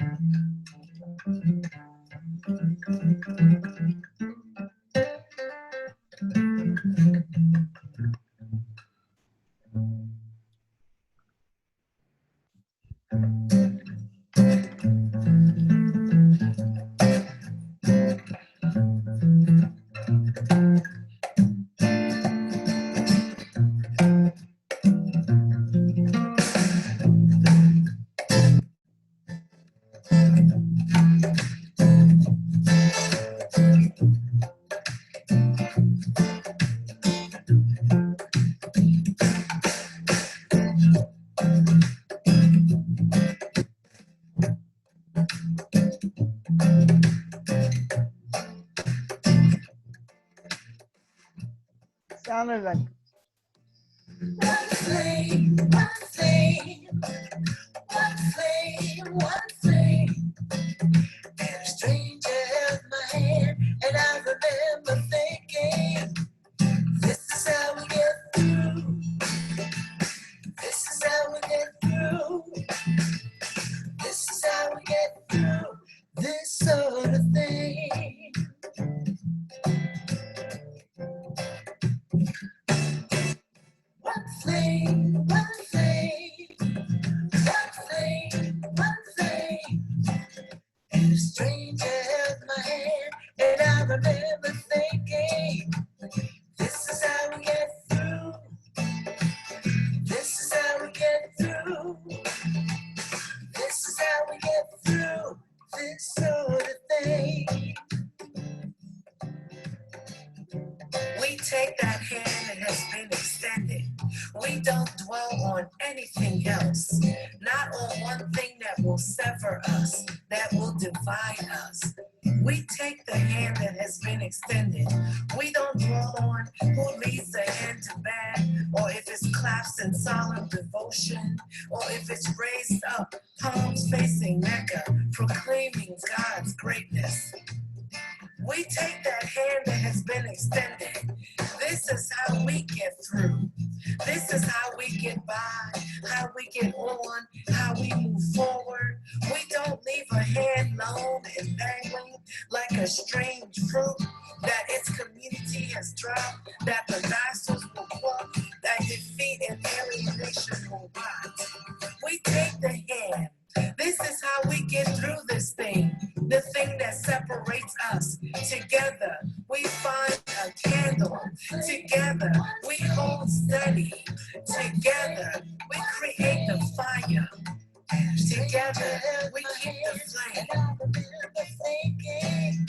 Speaker 3: Sounded like.
Speaker 9: One flame, and a stranger held my hand, and I remember thinking, this is how we get through. This is how we get through. This is how we get through this sort of thing. One flame, and a stranger held my hand, and I remember thinking, this is how we get through. This is how we get through. This is how we get through this sort of thing. We take that hand that has been extended. We don't dwell on anything else, not on one thing that will sever us, that will divide us. We take the hand that has been extended. We don't dwell on who leads the hand to bad, or if it's claps in solemn devotion, or if it's raised up, palms facing Mecca, proclaiming God's greatness. We take that hand that has been extended. This is how we get through. This is how we get by, how we get on, how we move forward. We don't leave a hand lone and dangling like a strange fruit that its community has dropped, that the Together we find a candle. Together we hold steady. Together we create the fire. Together we keep the flame.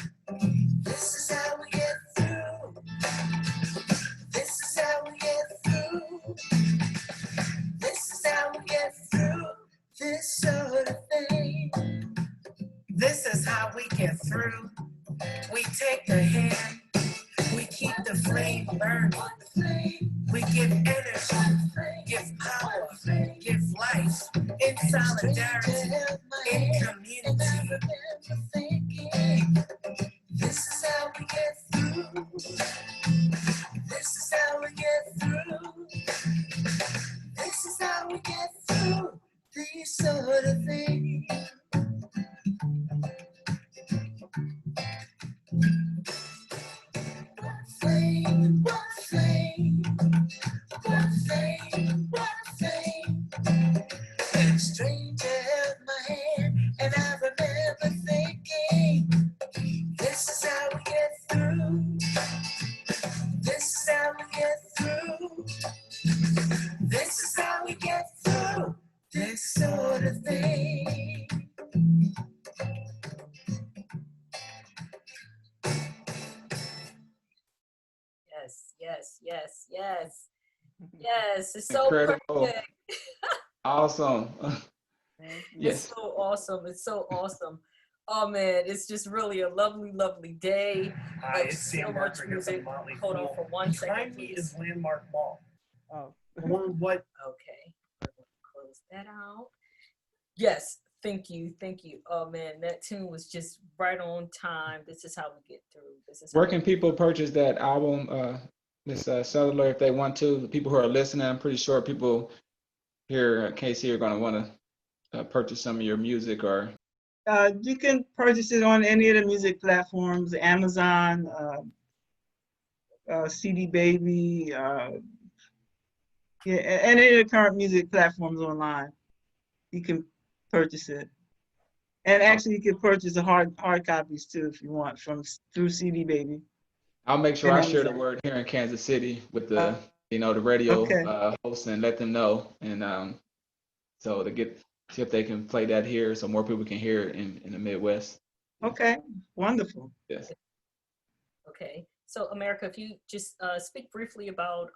Speaker 9: This is how we get through. This is how we get through. This is how we get through this sort of thing. This is how we get through. We take the hand, we keep the flame burning. We give energy, give power, give life in solidarity, in community. This is how we get through. This is how we get through. This is how we get through these sort of things. Flame, what flame, what flame, what flame. And a stranger held my hand, and I remember thinking, this is how we get through. This is how we get through. This is how we get through this sort of thing.
Speaker 1: Yes, yes, yes, yes. Yes, it's so
Speaker 4: Incredible.
Speaker 1: perfect.
Speaker 4: Awesome.
Speaker 1: It's
Speaker 4: Yes.
Speaker 1: so awesome. It's so awesome. Oh man, it's just really a lovely, lovely day.
Speaker 10: Hi,
Speaker 1: Like,
Speaker 10: it's
Speaker 1: so
Speaker 10: Sam
Speaker 1: much
Speaker 10: Barker here from
Speaker 1: music.
Speaker 10: the Motley
Speaker 1: Hold on
Speaker 10: Fool.
Speaker 1: for 1 second,
Speaker 10: Behind me
Speaker 1: please.
Speaker 10: is Landmark Mall.
Speaker 3: Oh.
Speaker 10: Or what?
Speaker 1: Okay, we're gonna close that out. Yes, thank you, thank you. Oh man, that tune was just right on time. This is how we get through. This is how
Speaker 4: Where can people purchase that album, Miss Cellular, if they want to? The people who are listening, I'm pretty sure people here at KC are going to want to purchase some of your music or.
Speaker 3: You can purchase it on any of the music platforms, Amazon, CD Baby, yeah, any of the current music platforms online. You can purchase it. And actually, you can purchase the hard copies too if you want through CD Baby.
Speaker 4: I'll make sure
Speaker 3: And
Speaker 4: I share the
Speaker 3: Amazon.
Speaker 4: word here in Kansas City with the the radio
Speaker 3: Okay.
Speaker 4: hosts and let them know, and so to see if they can play that here so more people can hear it in the Midwest.
Speaker 3: Okay, wonderful.
Speaker 4: Yes.
Speaker 1: Okay, so America, if you just speak briefly about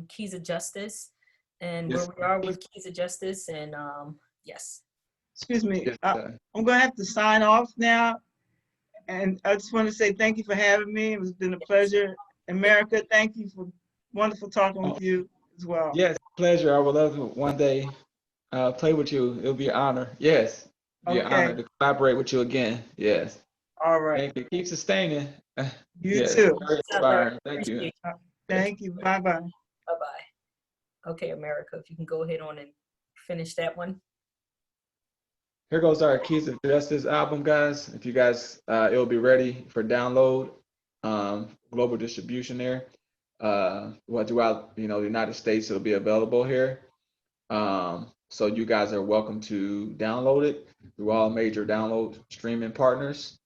Speaker 1: Keys of Justice and
Speaker 4: Yes.
Speaker 1: where we are with Keys of Justice, and yes.
Speaker 3: Excuse me,
Speaker 4: Yes,
Speaker 3: I'm gonna have to sign off now. And I just want to say thank you for having me. It's been a pleasure. America, thank you for wonderful talking with you as well.
Speaker 4: Yes, pleasure. I would love to one day play with you. It'll be an honor. Yes, be an honor to collaborate with you again. Yes.
Speaker 3: All right.
Speaker 4: Thank you. Keep sustaining.
Speaker 3: You
Speaker 4: Yes,
Speaker 3: too.
Speaker 4: very inspiring. Thank you.
Speaker 3: Thank you. Bye-bye.
Speaker 1: Bye-bye. Okay, America, if you can go ahead on and finish that one.
Speaker 4: Here goes our Keys of Justice album, guys. If you guys, it'll be ready for download, global distribution there. Throughout the United States, it'll be available here. So you guys are welcome to download it through all major download streaming partners.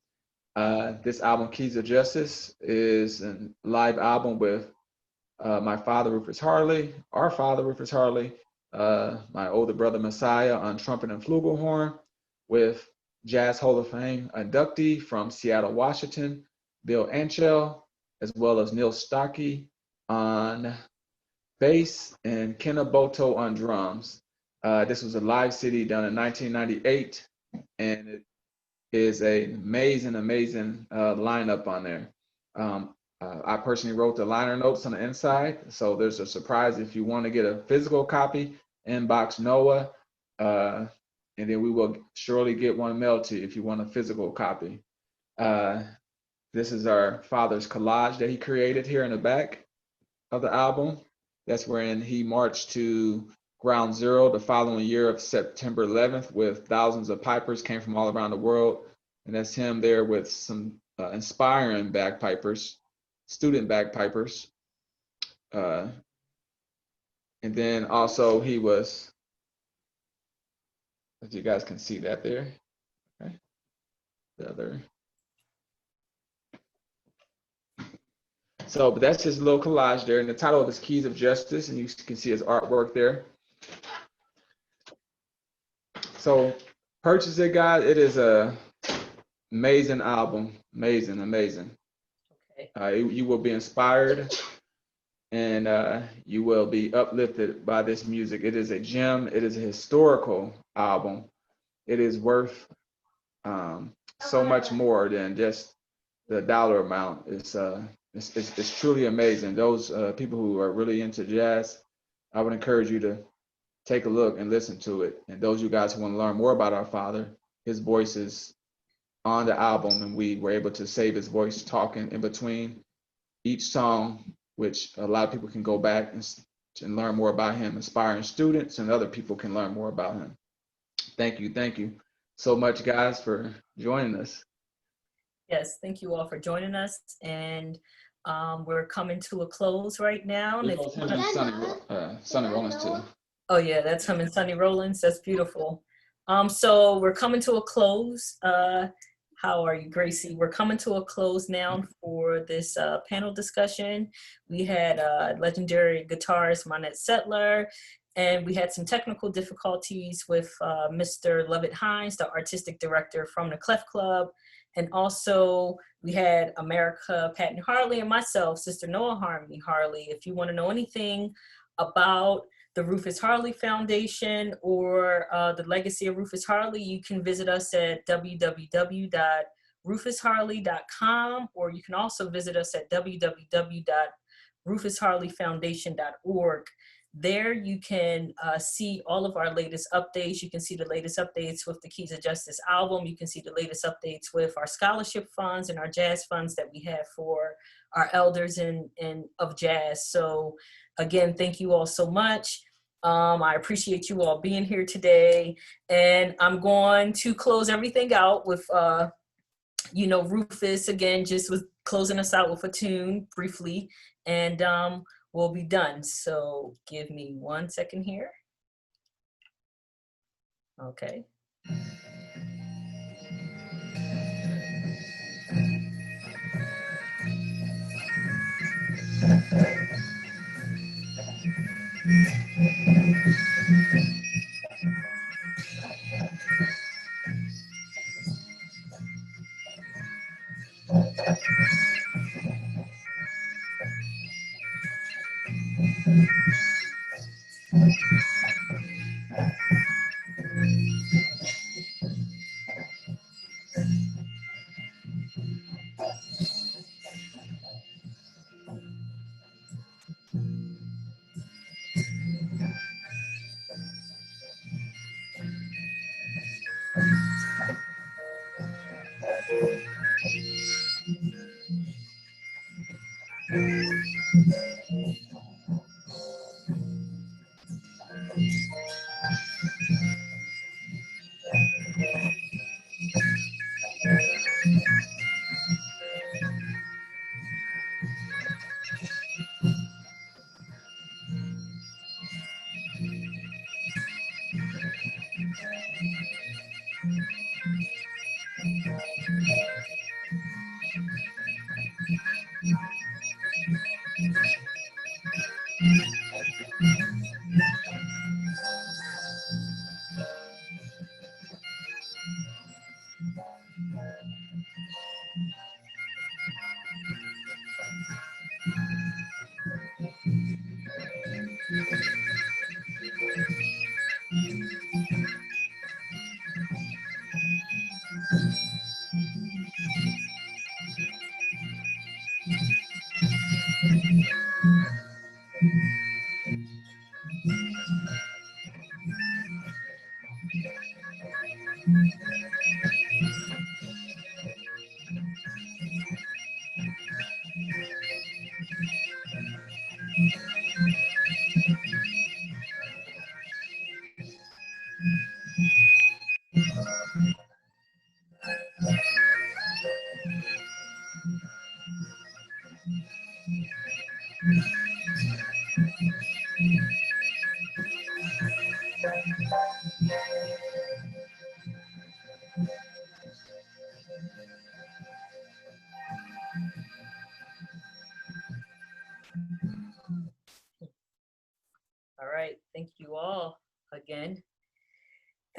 Speaker 4: This album, Keys of Justice, is a live album with my father, Rufus Harley, our father, Rufus Harley, my older brother, Messiah, on trumpet and flugelhorn, with Jazz Hall of Fame inductee from Seattle, Washington, Bill Anchel, as well as Neil Stockey on bass and Kenna Boto on drums. This was a live CD done in 1998, and it is an amazing lineup on there. I personally wrote the liner notes on the inside, so there's a surprise if you want to get a physical copy. Inbox Noah, and then we will surely get one mailed to you if you want a physical copy. This is our father's collage that he created here in the back of the album. That's wherein he marched to Ground Zero the following year of September 11th with thousands of pipers came from all around the world. And that's him there with some inspiring bagpipers, student bagpipers. And then also he was, as you guys can see that there, okay. The other. So, but that's his little collage there, and the title of his Keys of Justice, and you can see his artwork there. So purchase it, guys. It is a amazing album, amazing, amazing.
Speaker 1: Okay.
Speaker 4: You will be inspired, and you will be uplifted by this music. It is a gem. It is a historical album. It is worth so much more than just the dollar amount. It's truly amazing. Those people who are really into jazz, I would encourage you to take a look and listen to it. And those of you guys who want to learn more about our father, his voice is on the album, and we were able to save his voice talking in between each song, which a lot of people can go back and learn more about him, inspiring students, and other people can learn more about him. Thank you so much, guys, for joining us.
Speaker 1: Yes, thank you all for joining us, and we're coming to a close right now. And
Speaker 4: There goes him and Sonny Rollins too.
Speaker 1: Oh yeah, that's him and Sonny Rollins. That's beautiful. So we're coming to a close. How are you, Gracie? We're coming to a close now for this panel discussion. We had legendary guitarist Monette Settler, and we had some technical difficulties with Mr. Lovett Hines, the artistic director from the Clef Club. And also we had America Patton Harley and myself, Sister Noah Harmony Harley. If you want to know anything about the Rufus Harley Foundation or the legacy of Rufus Harley, you can visit us at www.rufusharley.com, or you can also visit us at www.rufusharleyfoundation.org. There you can see all of our latest updates. You can see the latest updates with the Keys of Justice album. You can see the latest updates with our scholarship funds and our jazz funds that we have for our elders and of jazz. So again, thank you all so much. I appreciate you all being here today. And I'm going to close everything out with, Rufus again, just was closing us out with a tune briefly, and we'll be done. So give me 1 second here. Okay.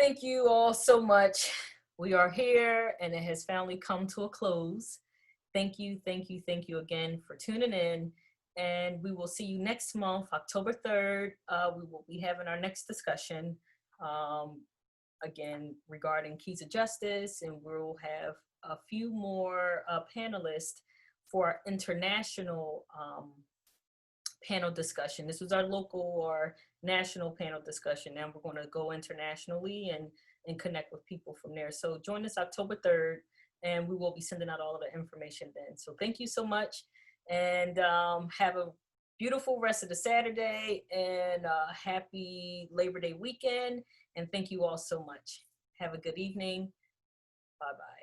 Speaker 1: thank you all so much. We are here and it has finally come to a close. Thank you, thank you, thank you again for tuning in. And we will see you next month, October 3rd. We will be having our next discussion, again, regarding keys of justice. And we'll have a few more panelists for our international panel discussion. This was our local or national panel discussion. Now we're going to go internationally and connect with people from there. So join us October 3rd, and we will be sending out all of the information then. So thank you so much, and have a beautiful rest of the Saturday, and happy Labor Day weekend. And thank you all so much. Have a good evening. Bye-bye.